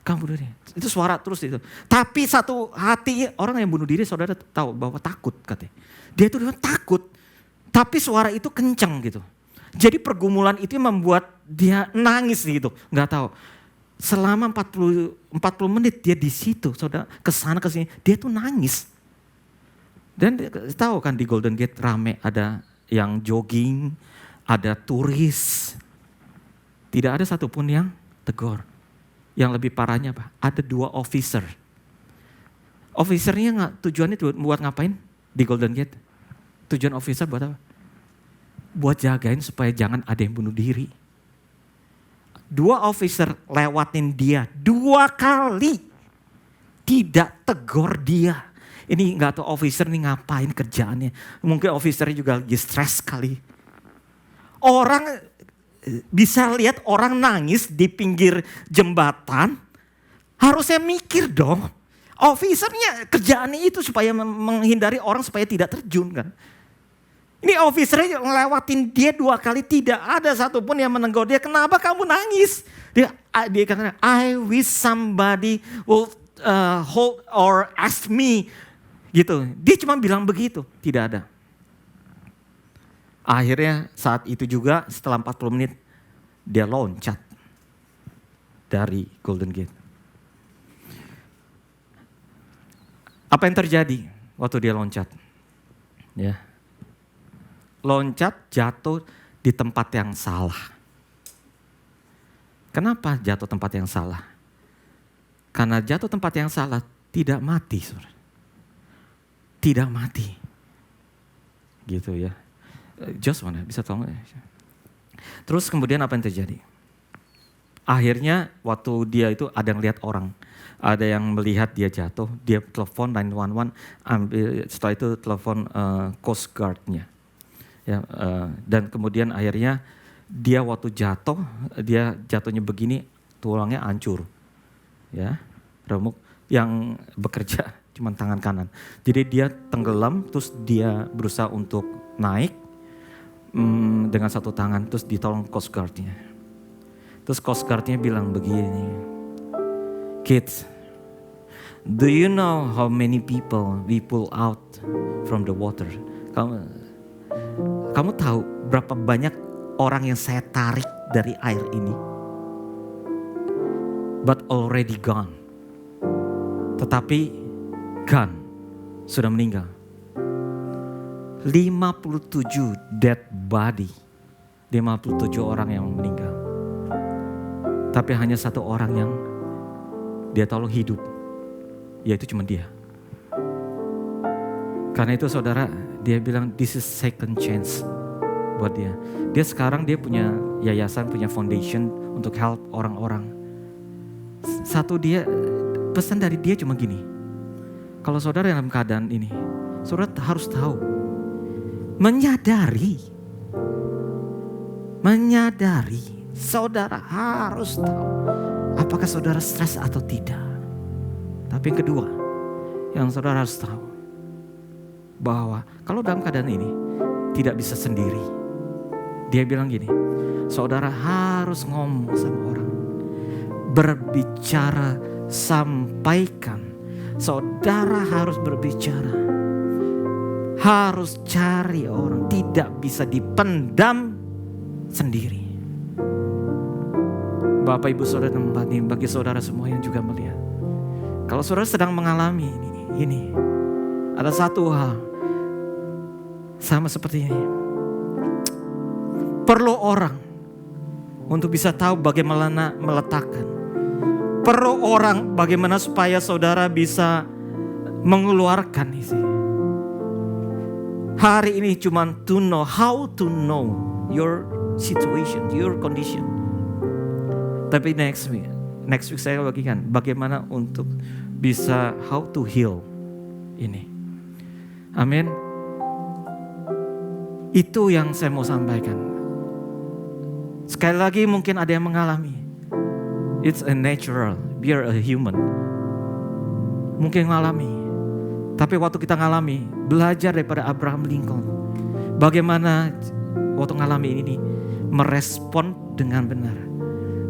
Kamu bunuh diri. Itu suara terus itu. Tapi satu hati orang yang bunuh diri, saudara tahu bahwa takut katanya. Dia itu takut. Tapi suara itu kenceng gitu. Jadi pergumulan itu membuat dia nangis gitu. Nggak tahu. Selama 40 menit dia di situ, saudara, kesana kesini, dia tuh nangis. Dan tahu kan di Golden Gate rame, ada yang jogging, ada turis. Tidak ada satupun yang tegur. Yang lebih parahnya apa? Ada 2 officer. Officernya tujuannya buat ngapain di Golden Gate? Tujuan officer buat apa? Buat jagain supaya jangan ada yang bunuh diri. 2 officer lewatin dia 2 kali. Tidak tegur dia. Ini gak tahu officer ini ngapain kerjaannya. Mungkin officernya juga lagi stres kali. Orang bisa lihat orang nangis di pinggir jembatan. Harusnya mikir dong. Officernya kerjaannya itu supaya menghindari orang supaya tidak terjun kan. Ini officernya ngelewatin dia 2 kali, tidak ada satupun yang menegur dia. Kenapa kamu nangis? Dia kata, I wish somebody will hold or ask me. Gitu. Dia cuma bilang begitu, tidak ada. Akhirnya saat itu juga setelah 40 menit dia loncat dari Golden Gate. Apa yang terjadi waktu dia loncat? Ya. Loncat jatuh di tempat yang salah. Kenapa jatuh tempat yang salah? Karena jatuh tempat yang salah tidak mati, saudara. Tidak mati. Gitu ya. Just mana bisa tolong? Terus kemudian apa yang terjadi? Akhirnya waktu dia itu ada yang lihat orang. Ada yang melihat dia jatuh, dia telepon 911, setelah itu telepon Coast Guard-nya. Ya, dan kemudian akhirnya dia waktu jatuh, dia jatuhnya begini, tulangnya hancur. Ya, remuk yang bekerja cuma tangan kanan. Jadi dia tenggelam, terus dia berusaha untuk naik dengan satu tangan, terus ditolong Coast Guard-nya. Terus Coast Guard-nya bilang begini, kids, do you know how many people we pull out from the water? Kamu tahu berapa banyak orang yang saya tarik dari air ini? But already gone. Tetapi gone, sudah meninggal. 57 dead body. 57 orang yang meninggal. Tapi hanya 1 orang yang dia tolong hidup. Yaitu cuma dia. Karena itu saudara, dia bilang this is second chance buat dia. Dia sekarang dia punya yayasan, punya foundation untuk help orang-orang. Satu dia, pesan dari dia cuma gini. Kalau saudara dalam keadaan ini, saudara harus tahu. Menyadari. Saudara harus tahu. Apakah saudara stres atau tidak. Tapi yang kedua, yang saudara harus tahu. Bahwa kalau dalam keadaan ini tidak bisa sendiri. Dia bilang gini, saudara harus ngomong sama orang. Berbicara, sampaikan. Saudara harus berbicara. Harus cari orang, tidak bisa dipendam sendiri. Bapak Ibu Saudara tempat ini, bagi saudara semua yang juga melihat. Kalau saudara sedang mengalami ini ada satu hal. Sama seperti ini. Perlu orang untuk bisa tahu bagaimana meletakkan. Perlu orang bagaimana supaya saudara bisa mengeluarkan isi. Hari ini cuma to know, how to know your situation, your condition. Tapi next week, next week saya bagikan bagaimana untuk bisa how to heal ini. Amin. Itu yang saya mau sampaikan. Sekali lagi mungkin ada yang mengalami. It's a natural, we are a human. Mungkin mengalami. Tapi waktu kita ngalami, belajar daripada Abraham Lincoln. Bagaimana waktu ngalami ini merespon dengan benar.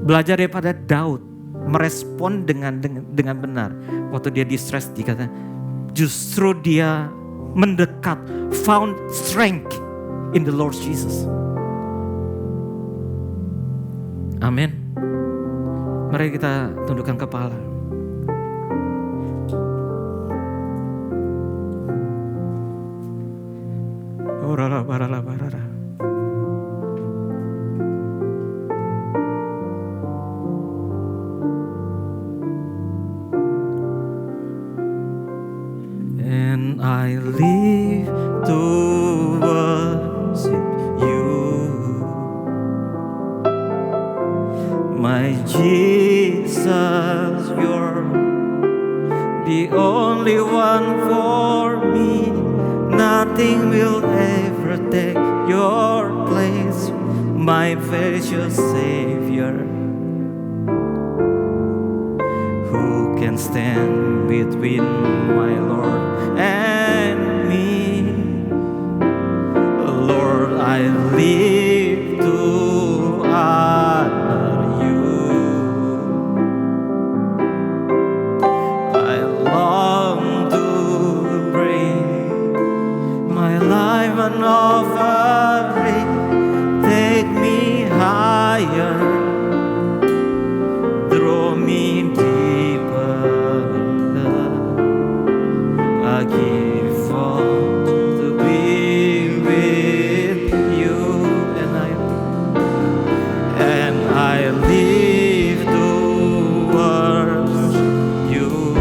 Belajar daripada Daud merespon dengan benar. Waktu dia distress dikatakan justru dia mendekat, found strength in the Lord Jesus. Amin. Mari kita tundukkan kepala. And I live to worship you, my Jesus, you're the only one for me. Nothing will ever take your place, my precious Savior. Who can stand between my Lord and me? Lord, I live to honor you. I long to bring my life an offering. Take me higher, draw me deeper. I give all to be with you, and I live to worship you,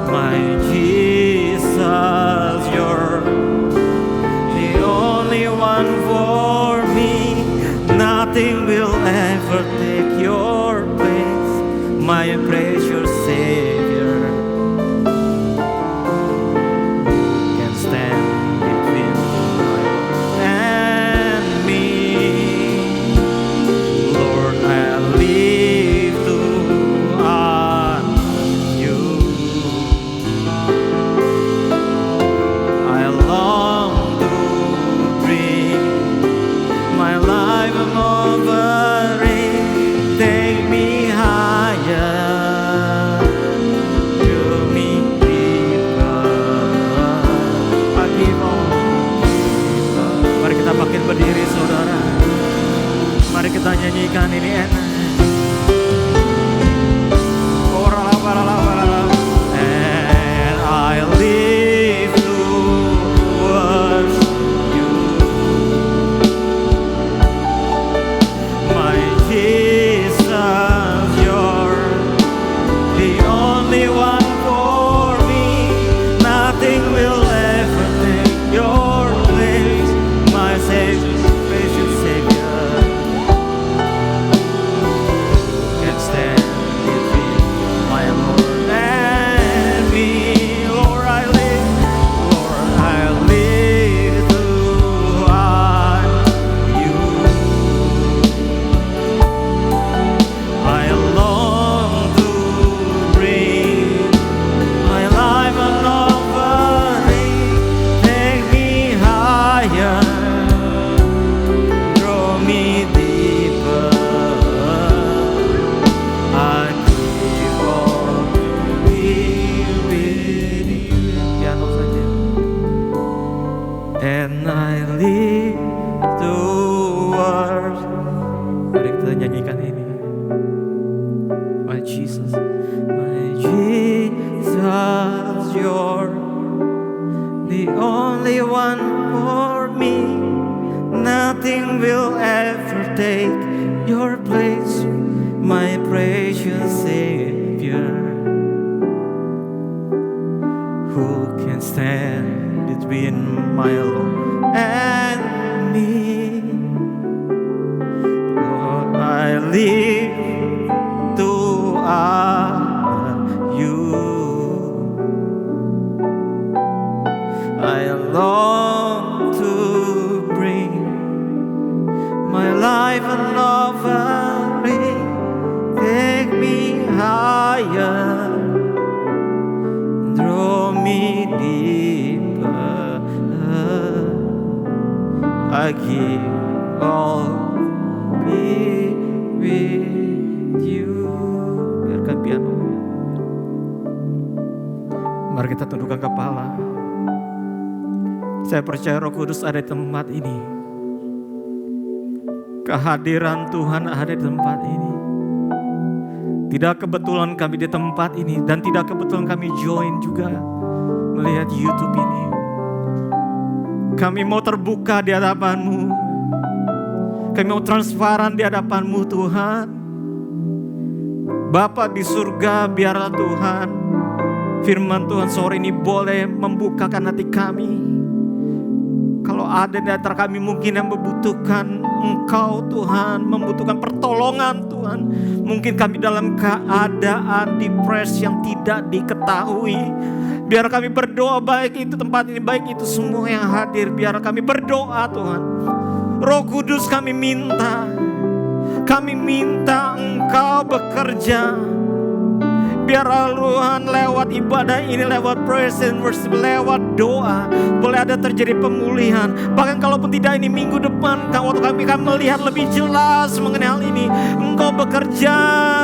my Jesus, you're the only one for me. Nothing will ever take your place, my precious Savior. Who can stand between my Lord and me? Lord, I live to honor you. I long to bring my life an offering. Take me higher, draw me deeper. I give all. Mari kita makin berdiri, saudara. Mari kita nyanyikan ini enak. Oh, rala. And I live to worship you, my Jesus, you're the only one for me. Nothing will ever take your place, my Savior, precious Savior. Who can stand between my Lord and me? Lord, I live to honor you. I long to bring my life an offering. Take me higher, draw me deeper. I give all to be with you. Piano saja. And I live to worship. Mari kita nyanyikan ini. My Jesus, you're the only one for me. Nothing will ever take your place, my precious Savior. Who can stand between my Lord and me? Lord, I lagi. Oh, be with you. Biarkan piano. Mari kita tundukkan kepala. Saya percaya Roh Kudus ada di tempat ini. Kehadiran Tuhan ada di tempat ini. Tidak kebetulan kami di tempat ini, dan tidak kebetulan kami join juga melihat YouTube ini. Kami mau terbuka di hadapan-Mu. Kami mau transparan di hadapan-Mu Tuhan. Bapa di surga, biarlah Tuhan firman Tuhan sore ini boleh membukakan hati kami. Kalau ada di antara kami mungkin yang membutuhkan Engkau Tuhan, membutuhkan pertolongan Tuhan. Mungkin kami dalam keadaan depresi yang tidak diketahui. Biar kami berdoa, baik itu tempat ini, baik itu semua yang hadir. Biar kami berdoa Tuhan. Roh Kudus kami minta Engkau bekerja. Biar Tuhan lewat ibadah ini, lewat praise and worship, lewat doa, boleh ada terjadi pemulihan. Bahkan kalaupun tidak ini minggu depan, waktu kami akan melihat lebih jelas mengenai hal ini. Engkau bekerja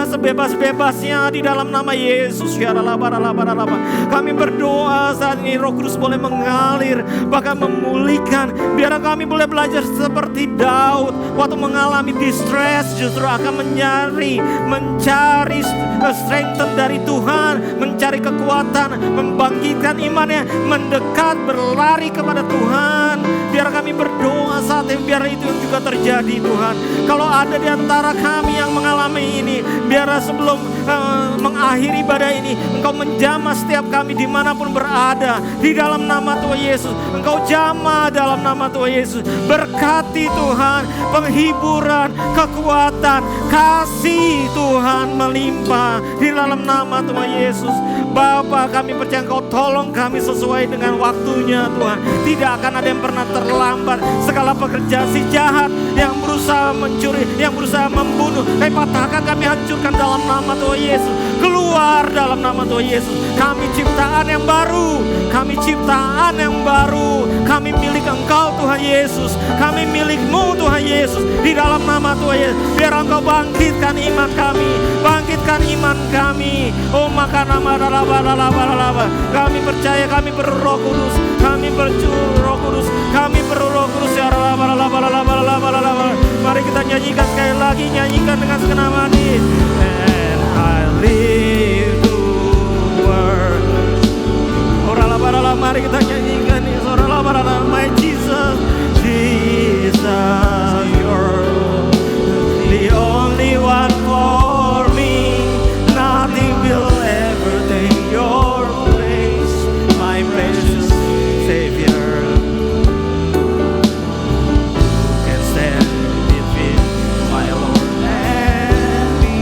sebebas-bebasnya di dalam nama Yesus. Kami berdoa saat ini Roh Kudus boleh mengalir, bahkan memulihkan. Biar kami boleh belajar seperti Daud, waktu mengalami distress justru akan mencari strength dari Tuhan, mencari kekuatan, membangkitkan imannya, mendekat, berlari kepada Tuhan. Biar kami berdoa saat ini, biar itu juga terjadi Tuhan. Kalau ada di antara kami yang mengalami ini, biar sebelum mengakhiri ibadah ini, Engkau menjamah setiap kami dimanapun berada, di dalam nama Tuhan Yesus. Engkau jamah dalam nama Tuhan Yesus. Berkati Tuhan, penghiburan, kekuatan, kasih Tuhan melimpah di dalam nama Tuhan Yesus. Bapa, kami percaya Engkau tolong kami sesuai dengan waktunya Tuhan. Tidak akan ada yang pernah terlambat. Segala pekerjaan si jahat yang berusaha mencuri, yang berusaha membunuh, kami patahkan, kami hancurkan dalam nama Tuhan Yesus. Keluar dalam nama Tuhan Yesus. Kami ciptaan yang baru. Kami ciptaan yang baru. Kami milik Engkau Tuhan Yesus. Kami milik-Mu Tuhan Yesus. Di dalam nama Tuhan Yesus. Biar Engkau bangkitkan iman kami. Bangkitkan iman kami. Oh maka nama kami percaya kami berroh kudus. Kami berroh kudus. Kami berroh kudus. Mari kita nyanyikan sekali lagi. Nyanyikan dengan segenap hati. And I live to worship. Mari kita nyanyikan nih. My Jesus, Jesus, you're the only one for me. Nothing will ever take your place, my precious Savior. Can stand between my Lord and me.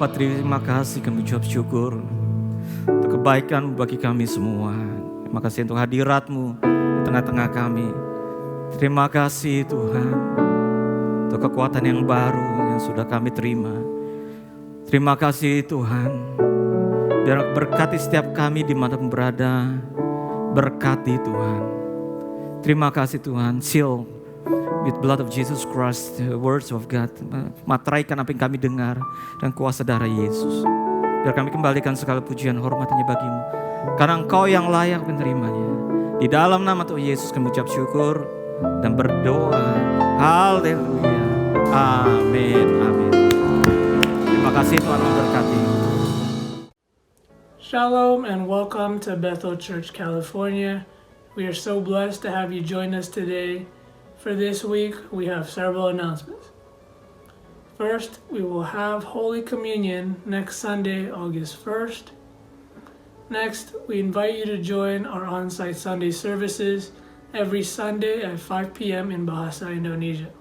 Bapa, terima kasih, kami ucap syukur untuk kebaikan bagi kami semua. Terima kasih untuk hadirat-Mu di tengah-tengah kami. Terima kasih Tuhan untuk kekuatan yang baru yang sudah kami terima. Terima kasih Tuhan, biar berkati setiap kami di mana pun berada. Berkati Tuhan. Terima kasih Tuhan, seal with blood of Jesus Christ, the words of God. Materaikan apa yang kami dengar dan kuasa darah Yesus. Biar kami kembalikan segala pujian hormat hanya bagi-Mu, karena Engkau yang layak menerimanya. Di dalam nama Tuhan Yesus kami ucap syukur dan berdoa. Haleluya. Amin. Amin. Terima kasih, Tuhan memberkati. Shalom and welcome to Bethel Church, California. We are so blessed to have you join us today. For this week, we have several announcements. First, we will have Holy Communion next Sunday, August 1st. Next, we invite you to join our on-site Sunday services every Sunday at 5 p.m. in Bahasa, Indonesia.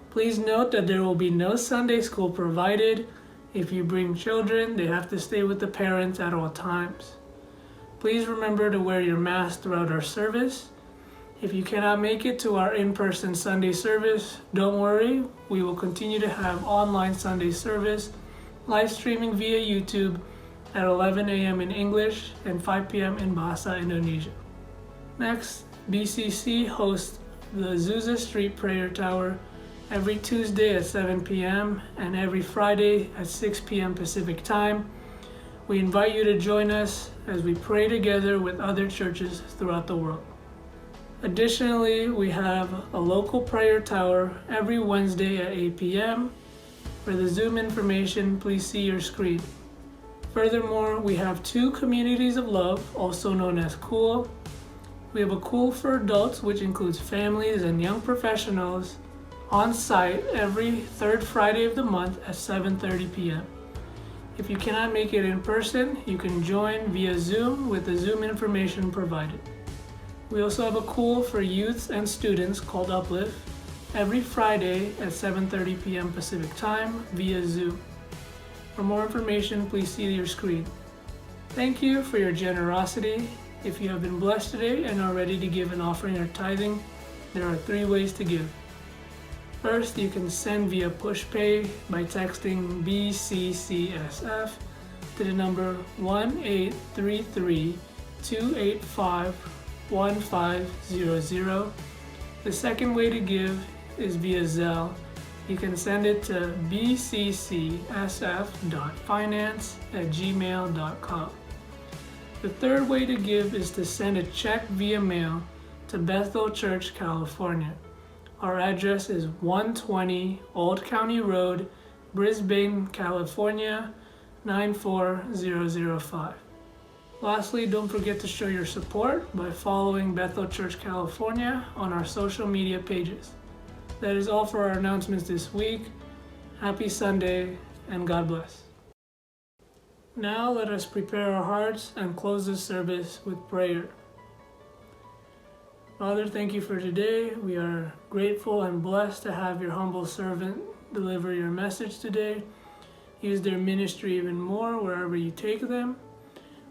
Please note that there will be no Sunday school provided. If you bring children, they have to stay with the parents at all times. Please remember to wear your mask throughout our service. If you cannot make it to our in-person Sunday service, don't worry. We will continue to have online Sunday service, live streaming via YouTube at 11 a.m. in English and 5 p.m. in Bahasa Indonesia. Next, BCC hosts the Azusa Street Prayer Tower every Tuesday at 7 p.m. and every Friday at 6 p.m. Pacific Time. We invite you to join us as we pray together with other churches throughout the world. Additionally, we have a local prayer tower every Wednesday at 8 p.m. For the Zoom information, please see your screen. Furthermore, we have 2 communities of love, also known as Cool. We have a Cool for adults, which includes families and young professionals, on site every third Friday of the month at 7:30 p.m. If you cannot make it in person, you can join via Zoom with the Zoom information provided. We also have a Cool for youths and students called Uplift every Friday at 7:30 p.m. Pacific Time via Zoom. For more information, please see your screen. Thank you for your generosity. If you have been blessed today and are ready to give an offering or tithing, there are 3 ways to give. First, you can send via PushPay by texting BCCSF to the number 1-833-285-1500. The second way to give is via Zelle. You can send it to bccsf.finance@gmail.com. The third way to give is to send a check via mail to Bethel Church, California. Our address is 120 Old County Road, Brisbane, California, 94005. Lastly, don't forget to show your support by following Bethel Church, California on our social media pages. That is all for our announcements this week. Happy Sunday and God bless. Now let us prepare our hearts and close this service with prayer. Father, thank you for today. We are grateful and blessed to have your humble servant deliver your message today. Use their ministry even more wherever you take them.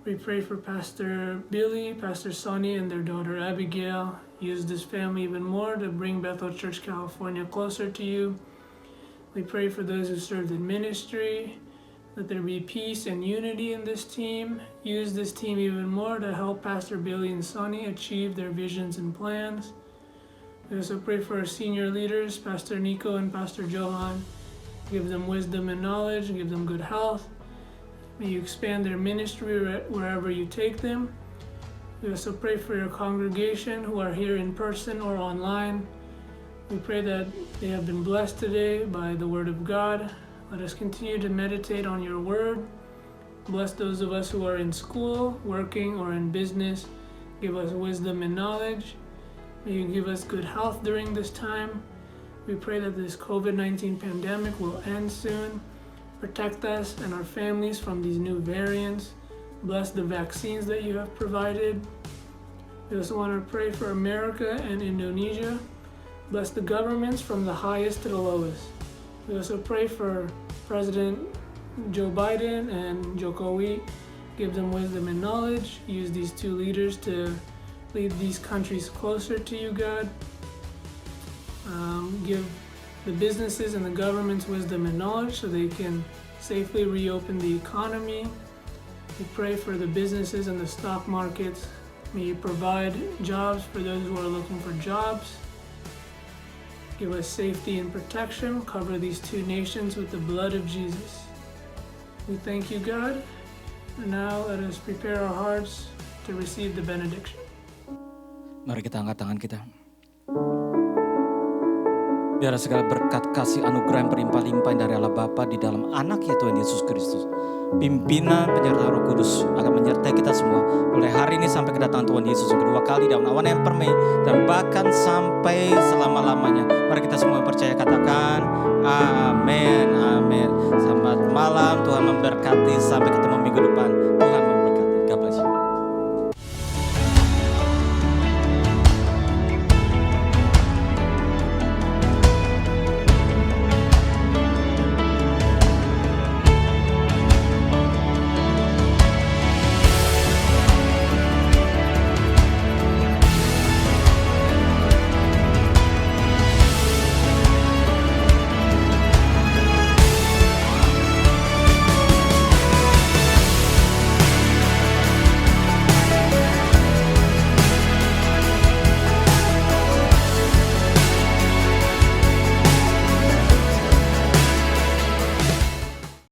We pray for Pastor Billy, Pastor Sonny, and their daughter Abigail. Use this family even more to bring Bethel Church, California closer to you. We pray for those who served in ministry, that there be peace and unity in this team. Use this team even more to help Pastor Billy and Sonny achieve their visions and plans. We also pray for our senior leaders, Pastor Nico and Pastor Johan. Give them wisdom and knowledge, give them good health. May you expand their ministry wherever you take them. We also pray for your congregation who are here in person or online. We pray that they have been blessed today by the Word of God. Let us continue to meditate on your word. Bless those of us who are in school, working, or in business. Give us wisdom and knowledge. May you give us good health during this time. We pray that this COVID-19 pandemic will end soon. Protect us and our families from these new variants. Bless the vaccines that you have provided. We also want to pray for America and Indonesia. Bless the governments from the highest to the lowest. We also pray for President Joe Biden and Jokowi. Give them wisdom and knowledge. Use these two leaders to lead these countries closer to you, God. Give the businesses and the governments wisdom and knowledge so they can safely reopen the economy. We pray for the businesses and the stock markets. May you provide jobs for those who are looking for jobs. Give us safety and protection. Cover these two nations with the blood of Jesus. We thank you, God. And now let us prepare our hearts to receive the benediction. Mari kita angkat tangan kita. Biar segala berkat kasih anugerah yang berlimpah-limpah dari Allah Bapa di dalam anak-Nya Tuhan Yesus Kristus. Pimpinan penyertaan Roh Kudus akan menyertai kita semua. Mulai hari ini sampai kedatangan Tuhan Yesus yang kedua kali dalam awan yang permai. Dan bahkan sampai selama-lamanya. Mari kita semua percaya katakan amin, amin. Selamat malam, Tuhan memberkati. Sampai ketemu